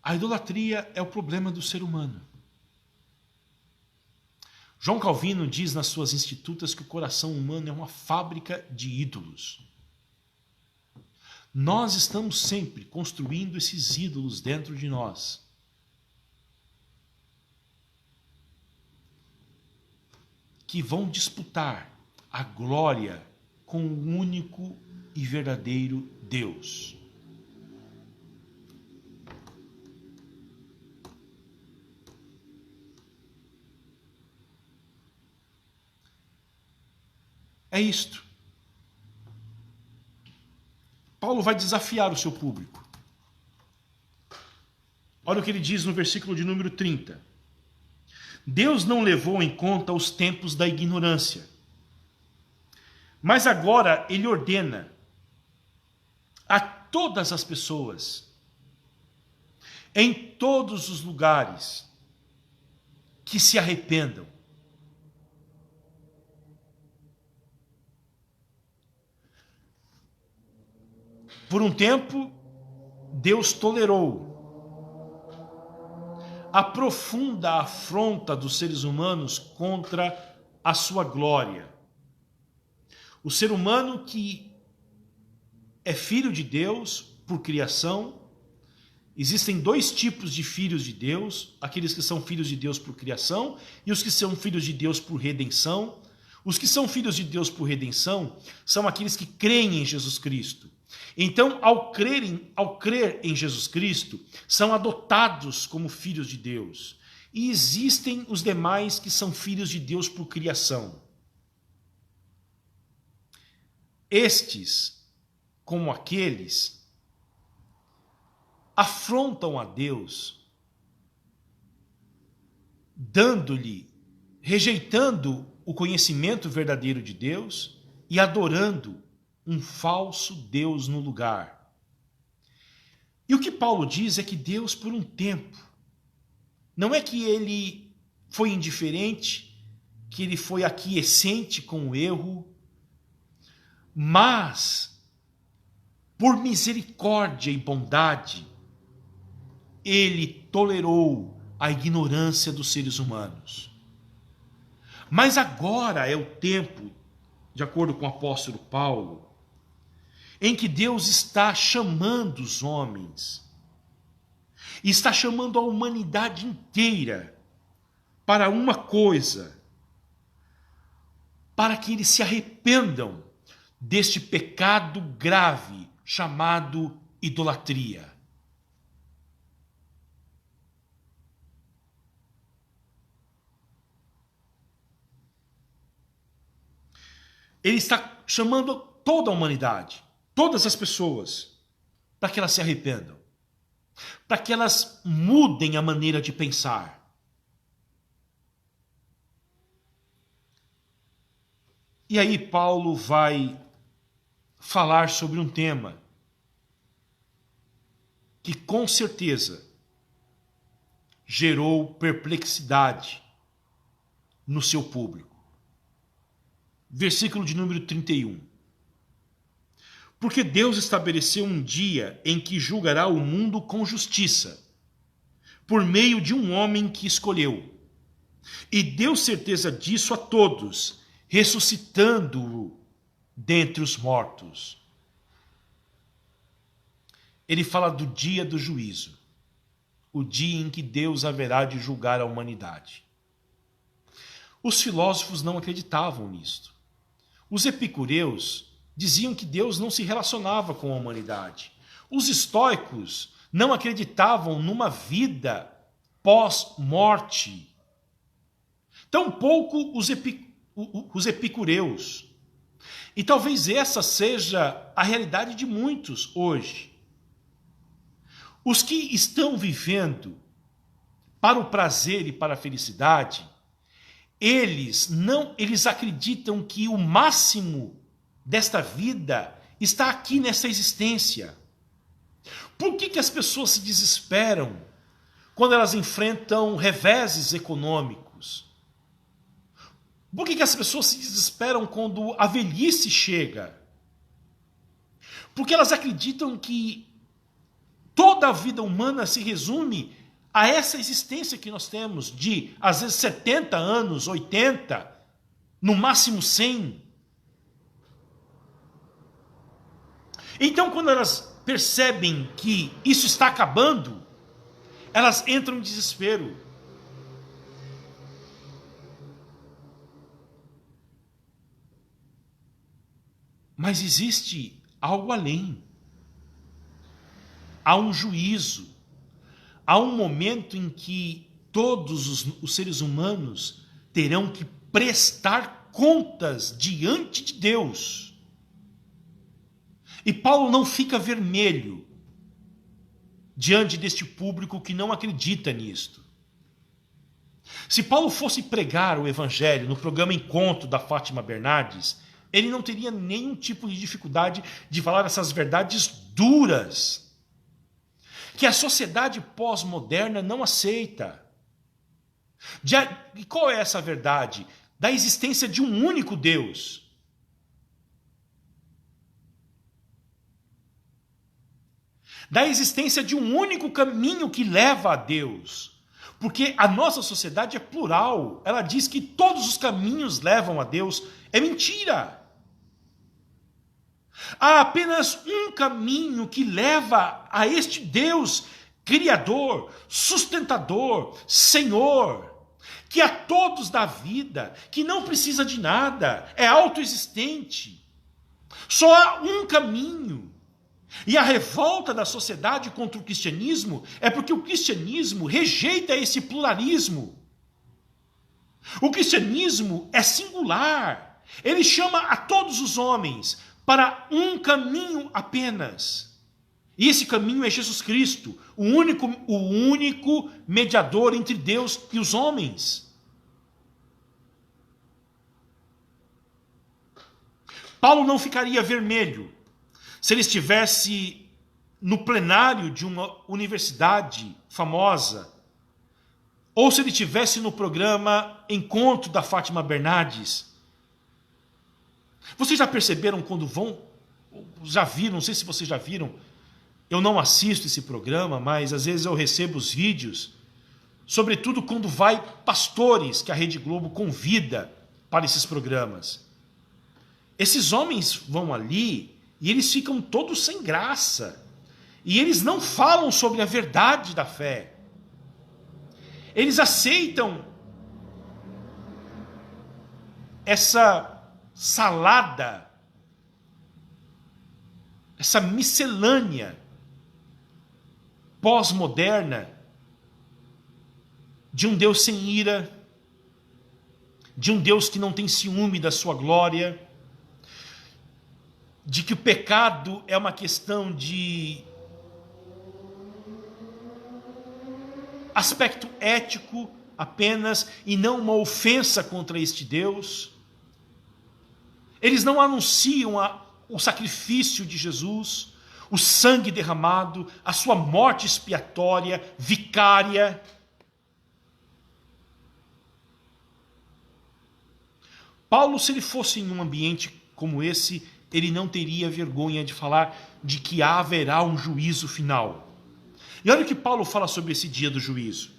A idolatria é o problema do ser humano. João Calvino diz nas suas Institutas que o coração humano é uma fábrica de ídolos. Nós estamos sempre construindo esses ídolos dentro de nós. Que vão disputar a glória com o único e verdadeiro Deus. É isto. Paulo vai desafiar o seu público. Olha o que ele diz no versículo de número 30. Deus não levou em conta os tempos da ignorância, mas agora ele ordena a todas as pessoas, em todos os lugares, que se arrependam. Por um tempo, Deus tolerou a profunda afronta dos seres humanos contra a sua glória. O ser humano que é filho de Deus por criação, existem dois tipos de filhos de Deus, aqueles que são filhos de Deus por criação e os que são filhos de Deus por redenção. Os que são filhos de Deus por redenção são aqueles que creem em Jesus Cristo. Então, ao crer em Jesus Cristo, são adotados como filhos de Deus. E existem os demais que são filhos de Deus por criação. Estes, como aqueles, afrontam a Deus, rejeitando o conhecimento verdadeiro de Deus e adorando um falso Deus no lugar. E o que Paulo diz é que Deus, por um tempo, não é que ele foi indiferente, que ele foi aquiescente com o erro, mas, por misericórdia e bondade, ele tolerou a ignorância dos seres humanos. Mas agora é o tempo, de acordo com o apóstolo Paulo, em que Deus está chamando os homens, e está chamando a humanidade inteira para uma coisa, para que eles se arrependam deste pecado grave chamado idolatria. Ele está chamando toda a humanidade, todas as pessoas, para que elas se arrependam, para que elas mudem a maneira de pensar. E aí Paulo vai falar sobre um tema que com certeza gerou perplexidade no seu público. Versículo de número 31. Porque Deus estabeleceu um dia em que julgará o mundo com justiça, por meio de um homem que escolheu, e deu certeza disso a todos, ressuscitando-o dentre os mortos. Ele fala do dia do juízo, o dia em que Deus haverá de julgar a humanidade. Os filósofos não acreditavam nisto. Os epicureus diziam que Deus não se relacionava com a humanidade. Os estoicos não acreditavam numa vida pós-morte. Tampouco os epicureus. E talvez essa seja a realidade de muitos hoje. Os que estão vivendo para o prazer e para a felicidade, eles acreditam que o máximo desta vida está aqui nessa existência. Por que as pessoas se desesperam quando elas enfrentam reveses econômicos? Por que as pessoas se desesperam quando a velhice chega? Porque elas acreditam que toda a vida humana se resume a essa existência que nós temos de, às vezes, 70 anos, 80, no máximo 100. Então, quando elas percebem que isso está acabando, elas entram em desespero. Mas existe algo além. Há um juízo. Há um momento em que todos os seres humanos terão que prestar contas diante de Deus. E Paulo não fica vermelho diante deste público que não acredita nisto. Se Paulo fosse pregar o evangelho no programa Encontro da Fátima Bernardes, ele não teria nenhum tipo de dificuldade de falar essas verdades duras que a sociedade pós-moderna não aceita. E qual é essa verdade? Da existência de um único Deus. Da existência de um único caminho que leva a Deus. Porque a nossa sociedade é plural. Ela diz que todos os caminhos levam a Deus. É mentira. Há apenas um caminho que leva a este Deus Criador, sustentador, Senhor, que a todos dá vida, que não precisa de nada, é autoexistente. Só há um caminho. E a revolta da sociedade contra o cristianismo é porque o cristianismo rejeita esse pluralismo. O cristianismo é singular. Ele chama a todos os homens para um caminho apenas. E esse caminho é Jesus Cristo, o único mediador entre Deus e os homens. Paulo não ficaria vermelho se ele estivesse no plenário de uma universidade famosa, ou se ele estivesse no programa Encontro da Fátima Bernardes. Vocês já perceberam quando vão, já viram, não sei se vocês já viram, eu não assisto esse programa, mas às vezes eu recebo os vídeos, sobretudo quando vai pastores que a Rede Globo convida para esses programas. Esses homens vão ali e eles ficam todos sem graça. E eles não falam sobre a verdade da fé. Eles aceitam essa salada, essa miscelânea pós-moderna de um Deus sem ira, de um Deus que não tem ciúme da sua glória, de que o pecado é uma questão de aspecto ético apenas e não uma ofensa contra este Deus. Eles não anunciam o sacrifício de Jesus, o sangue derramado, a sua morte expiatória, vicária. Paulo, se ele fosse em um ambiente como esse, ele não teria vergonha de falar de que haverá um juízo final. E olha o que Paulo fala sobre esse dia do juízo.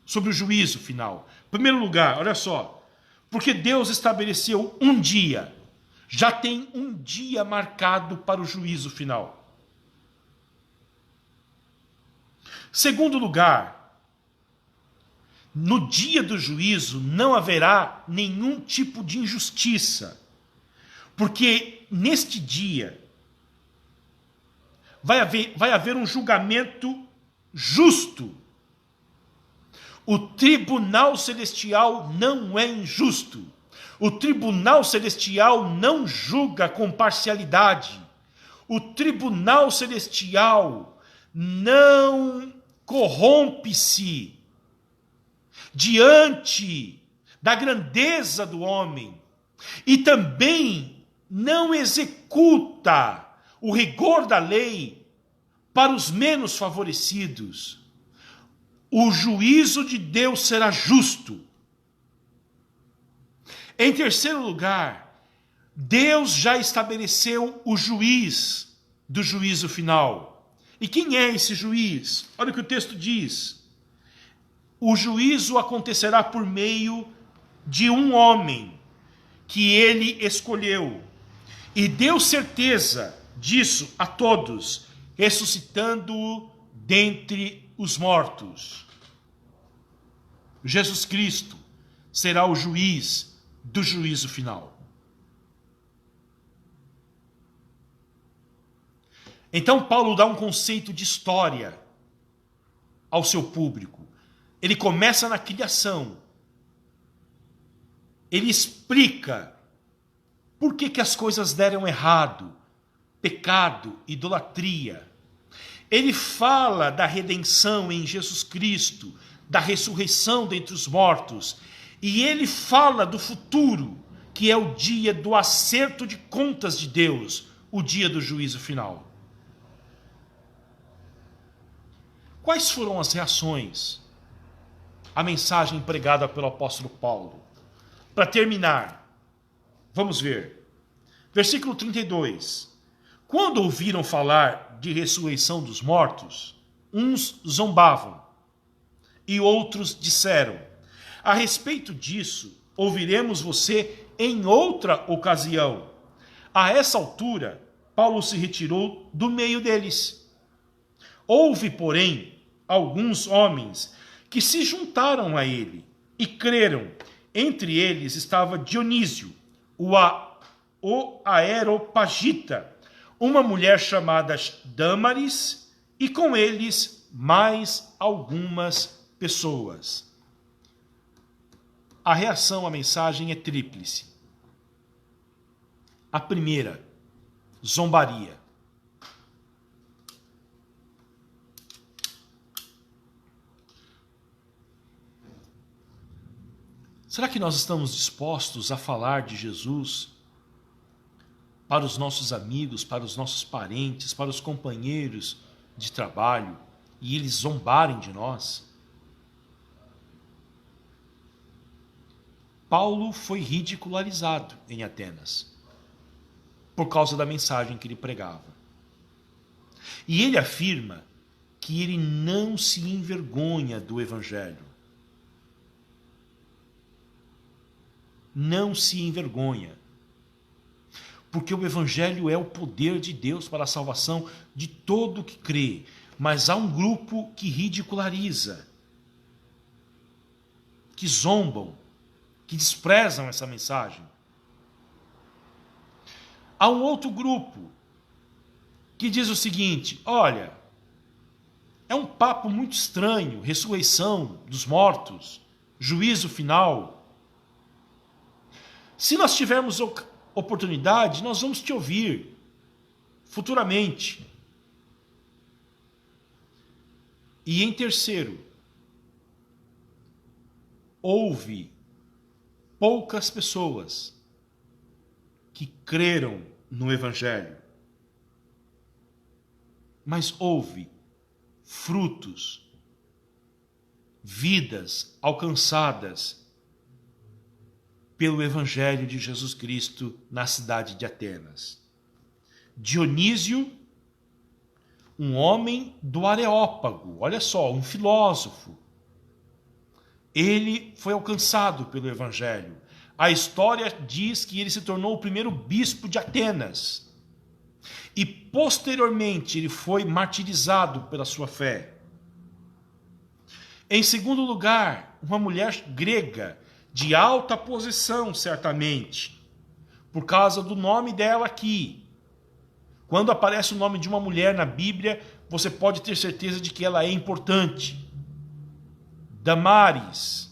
Sobre o juízo final. Em primeiro lugar, olha só. Porque Deus estabeleceu um dia. Já tem um dia marcado para o juízo final. Segundo lugar, no dia do juízo não haverá nenhum tipo de injustiça. Porque neste dia vai haver um julgamento justo. O tribunal celestial não é injusto. O tribunal celestial não julga com parcialidade. O tribunal celestial não corrompe-se diante da grandeza do homem. E também não executa o rigor da lei para os menos favorecidos. O juízo de Deus será justo. Em terceiro lugar, Deus já estabeleceu o juiz do juízo final. E quem é esse juiz? Olha o que o texto diz. O juízo acontecerá por meio de um homem que ele escolheu. E deu certeza disso a todos, ressuscitando-o dentre os mortos. Jesus Cristo será o juiz do juízo final. Então Paulo dá um conceito de história ao seu público. Ele começa na criação. Ele explica por que as coisas deram errado, pecado, idolatria. Ele fala da redenção em Jesus Cristo, da ressurreição dentre os mortos. E ele fala do futuro, que é o dia do acerto de contas de Deus, o dia do juízo final. Quais foram as reações à mensagem pregada pelo apóstolo Paulo? Para terminar, vamos ver. Versículo 32. Quando ouviram falar de ressurreição dos mortos, uns zombavam e outros disseram: a respeito disso, ouviremos você em outra ocasião. A essa altura, Paulo se retirou do meio deles. Houve, porém, alguns homens que se juntaram a ele e creram. Entre eles estava Dionísio, o Areopagita, uma mulher chamada Dâmaris, e com eles mais algumas pessoas. A reação à mensagem é tríplice. A primeira, zombaria. Será que nós estamos dispostos a falar de Jesus para os nossos amigos, para os nossos parentes, para os companheiros de trabalho e eles zombarem de nós? Paulo foi ridicularizado em Atenas por causa da mensagem que ele pregava. E ele afirma que ele não se envergonha do evangelho. Não se envergonha. Porque o evangelho é o poder de Deus para a salvação de todo que crê. Mas há um grupo que ridiculariza, que zombam, que desprezam essa mensagem. Há um outro grupo que diz o seguinte: olha, é um papo muito estranho, ressurreição dos mortos, juízo final. Se nós tivermos oportunidade, nós vamos te ouvir futuramente. E em terceiro, houve poucas pessoas que creram no Evangelho, mas houve frutos, vidas alcançadas pelo Evangelho de Jesus Cristo na cidade de Atenas. Dionísio, um homem do Areópago, olha só, um filósofo. Ele foi alcançado pelo Evangelho. A história diz que ele se tornou o primeiro bispo de Atenas. E posteriormente ele foi martirizado pela sua fé. Em segundo lugar, uma mulher grega de alta posição, certamente, por causa do nome dela aqui. Quando aparece o nome de uma mulher na Bíblia, você pode ter certeza de que ela é importante. Damares.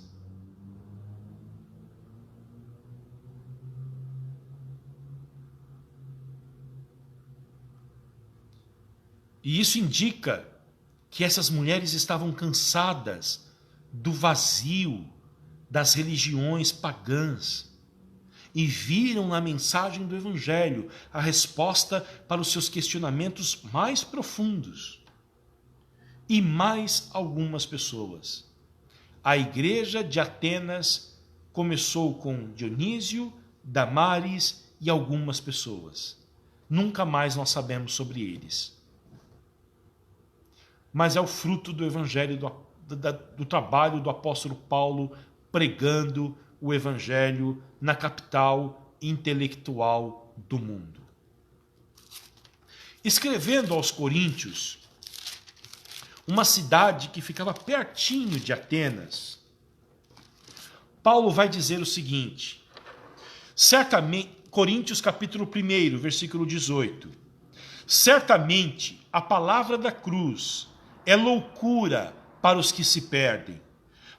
E isso indica que essas mulheres estavam cansadas do vazio das religiões pagãs e viram na mensagem do Evangelho a resposta para os seus questionamentos mais profundos. E mais algumas pessoas. A igreja de Atenas começou com Dionísio, Damares e algumas pessoas. Nunca mais nós sabemos sobre eles. Mas é o fruto do Evangelho, do trabalho do apóstolo Paulo pregando o Evangelho na capital intelectual do mundo. Escrevendo aos Coríntios, uma cidade que ficava pertinho de Atenas, Paulo vai dizer o seguinte, certamente, Coríntios capítulo 1, versículo 18, certamente a palavra da cruz é loucura para os que se perdem,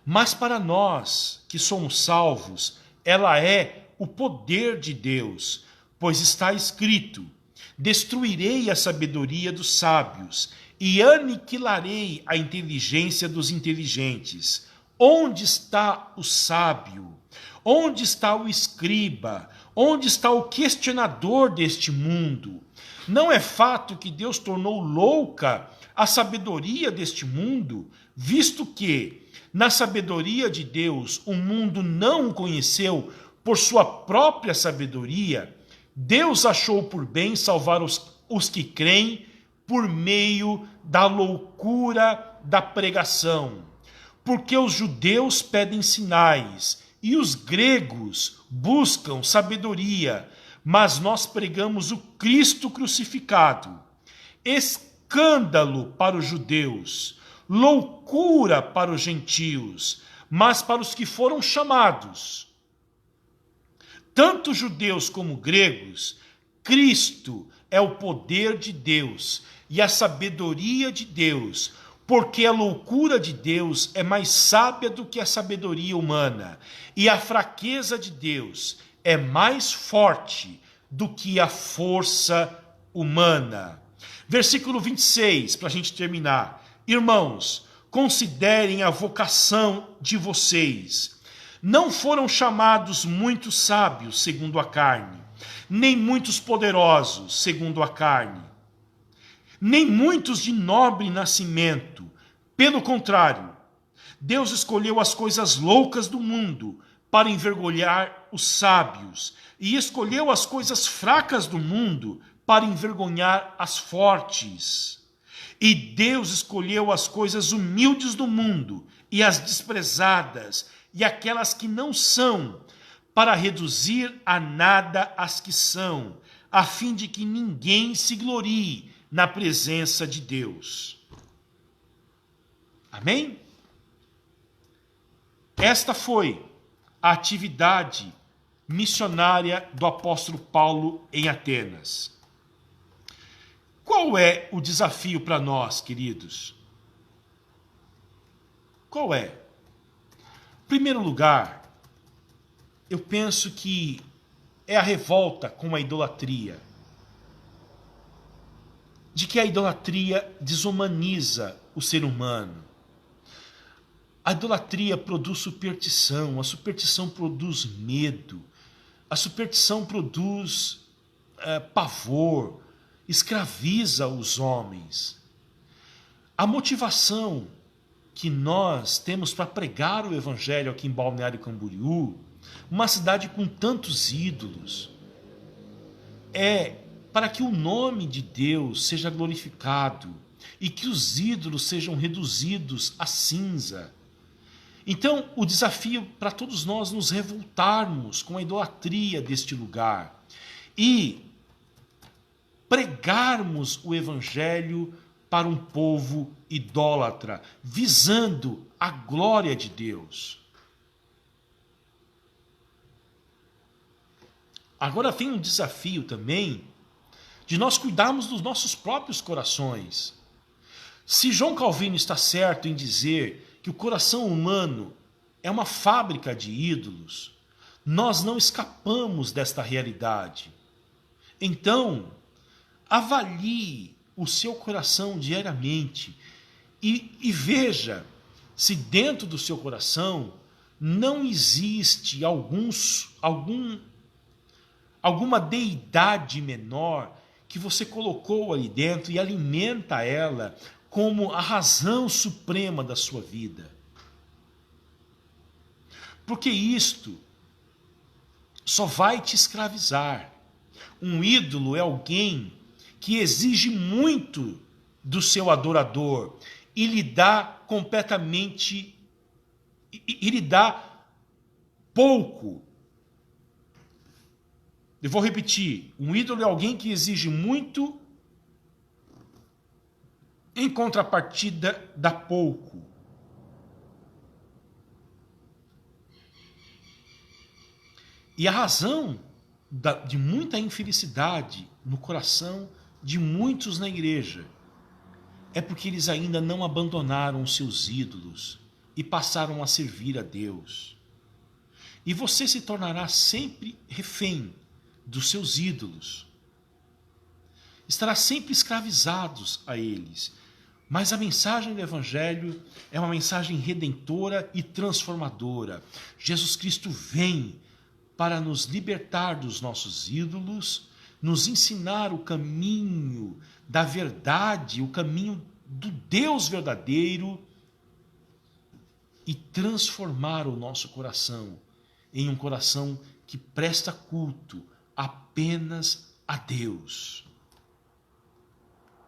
mas para nós que somos salvos, ela é o poder de Deus, pois está escrito, destruirei a sabedoria dos sábios e aniquilarei a inteligência dos inteligentes. Onde está o sábio? Onde está o escriba? Onde está o questionador deste mundo? Não é fato que Deus tornou louca a sabedoria deste mundo, visto que, na sabedoria de Deus, o mundo não o conheceu por sua própria sabedoria, Deus achou por bem salvar os que creem por meio da loucura da pregação. Porque os judeus pedem sinais e os gregos buscam sabedoria, mas nós pregamos o Cristo crucificado. Escândalo para os judeus, loucura para os gentios, mas para os que foram chamados, tanto judeus como gregos, Cristo é o poder de Deus e a sabedoria de Deus, porque a loucura de Deus é mais sábia do que a sabedoria humana, e a fraqueza de Deus é mais forte do que a força humana. Versículo 26, para a gente terminar. Irmãos, considerem a vocação de vocês. Não foram chamados muitos sábios, segundo a carne, nem muitos poderosos, segundo a carne, nem muitos de nobre nascimento. Pelo contrário, Deus escolheu as coisas loucas do mundo para envergonhar os sábios, e escolheu as coisas fracas do mundo para envergonhar as fortes. E Deus escolheu as coisas humildes do mundo e as desprezadas e aquelas que não são, para reduzir a nada as que são, a fim de que ninguém se glorie na presença de Deus. Amém? Esta foi a atividade missionária do apóstolo Paulo em Atenas. Qual é o desafio para nós, queridos? Qual é? Em primeiro lugar, eu penso que é a revolta com a idolatria. De que a idolatria desumaniza o ser humano. A idolatria produz superstição, a superstição produz medo, a superstição produz pavor, escraviza os homens. A motivação que nós temos para pregar o evangelho aqui em Balneário Camboriú, uma cidade com tantos ídolos, é para que o nome de Deus seja glorificado e que os ídolos sejam reduzidos a cinza. Então, o desafio para todos nós nos revoltarmos com a idolatria deste lugar e pregarmos o evangelho para um povo idólatra, visando a glória de Deus. Agora vem um desafio também de nós cuidarmos dos nossos próprios corações. Se João Calvino está certo em dizer que o coração humano é uma fábrica de ídolos, nós não escapamos desta realidade. Então, avalie o seu coração diariamente e veja se dentro do seu coração não existe alguma deidade menor que você colocou ali dentro e alimenta ela como a razão suprema da sua vida. Porque isto só vai te escravizar. Um ídolo é alguém que exige muito do seu adorador e lhe dá completamente, e lhe dá pouco. Eu vou repetir, um ídolo é alguém que exige muito, em contrapartida dá pouco. E a razão de muita infelicidade no coração de muitos na igreja é porque eles ainda não abandonaram seus ídolos e passaram a servir a Deus. E você se tornará sempre refém dos seus ídolos. Estará sempre escravizados a eles. Mas a mensagem do Evangelho é uma mensagem redentora e transformadora. Jesus Cristo vem para nos libertar dos nossos ídolos, nos ensinar o caminho da verdade, o caminho do Deus verdadeiro e transformar o nosso coração em um coração que presta culto apenas a Deus.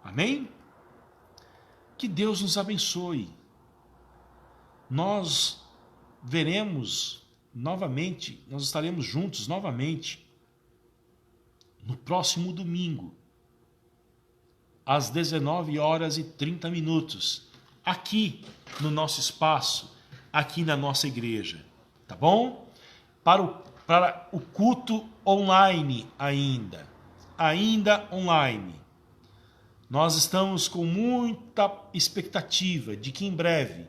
Amém? Que Deus nos abençoe. Nós veremos novamente, nós estaremos juntos novamente no próximo domingo, às 19h30, aqui no nosso espaço, aqui na nossa igreja, tá bom? Para o culto online ainda online. Nós estamos com muita expectativa de que em breve,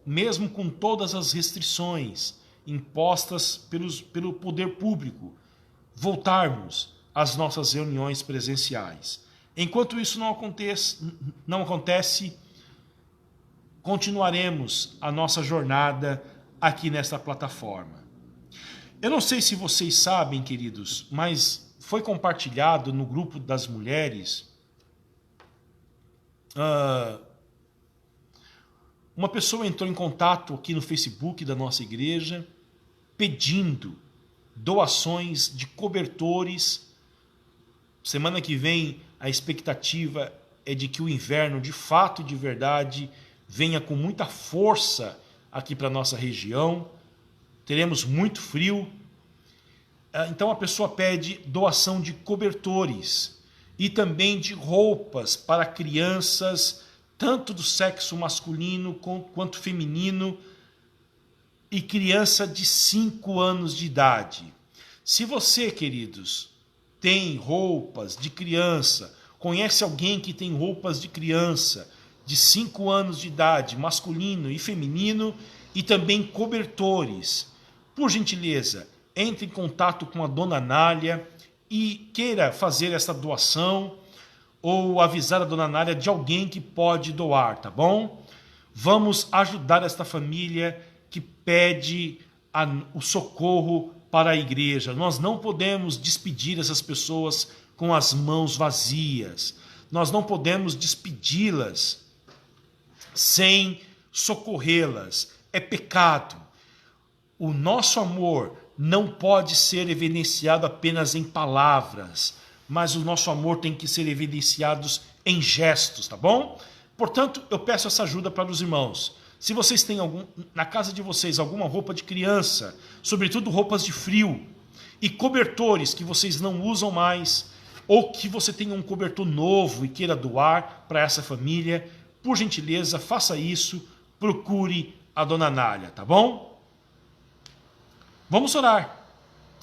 mesmo com todas as restrições impostas pelo poder público, voltarmos às nossas reuniões presenciais. Enquanto isso não acontece, continuaremos a nossa jornada aqui nesta plataforma. Eu não sei se vocês sabem, queridos, mas foi compartilhado no grupo das mulheres. Uma pessoa entrou em contato aqui no Facebook da nossa igreja pedindo doações de cobertores. Semana que vem a expectativa é de que o inverno de fato e de verdade venha com muita força aqui para a nossa região. Teremos muito frio. Então a pessoa pede doação de cobertores e também de roupas para crianças, tanto do sexo masculino quanto feminino, e criança de 5 anos de idade. Se você, queridos, tem roupas de criança, conhece alguém que tem roupas de criança de 5 anos de idade, masculino e feminino, e também cobertores, por gentileza, entre em contato com a dona Nália e queira fazer essa doação ou avisar a dona Nália de alguém que pode doar, tá bom? Vamos ajudar esta família que pede o socorro para a igreja. Nós não podemos despedir essas pessoas com as mãos vazias. Nós não podemos despedi-las sem socorrê-las. É pecado. O nosso amor não pode ser evidenciado apenas em palavras, mas o nosso amor tem que ser evidenciado em gestos, tá bom? Portanto, eu peço essa ajuda para os irmãos. Se vocês têm na casa de vocês alguma roupa de criança, sobretudo roupas de frio, e cobertores que vocês não usam mais, ou que você tenha um cobertor novo e queira doar para essa família, por gentileza, faça isso, procure a dona Nália, tá bom? Vamos orar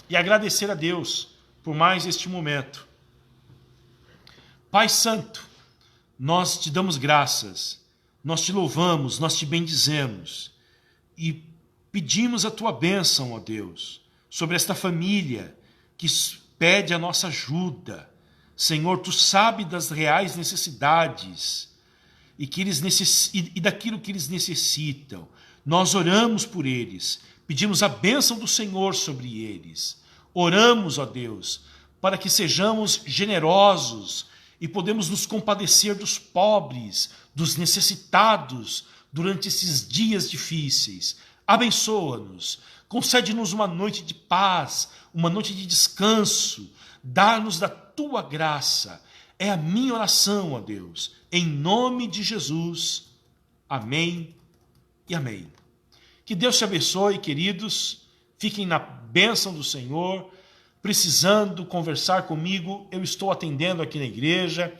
e agradecer a Deus por mais este momento. Pai Santo, nós te damos graças, nós te louvamos, nós te bendizemos e pedimos a tua bênção, ó Deus, sobre esta família que pede a nossa ajuda. Senhor, tu sabes das reais necessidades e daquilo que eles necessitam. Nós oramos por eles, pedimos a bênção do Senhor sobre eles. Oramos, ó Deus, para que sejamos generosos e podemos nos compadecer dos pobres, dos necessitados durante esses dias difíceis. Abençoa-nos, concede-nos uma noite de paz, uma noite de descanso, dá-nos da tua graça. É a minha oração, ó Deus, em nome de Jesus. Amém e amém. Que Deus te abençoe, queridos, fiquem na bênção do Senhor. Precisando conversar comigo, eu estou atendendo aqui na igreja,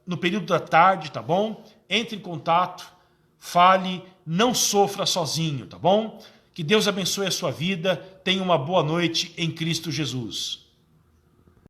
no período da tarde, tá bom? Entre em contato, fale, não sofra sozinho, tá bom? Que Deus abençoe a sua vida, tenha uma boa noite em Cristo Jesus.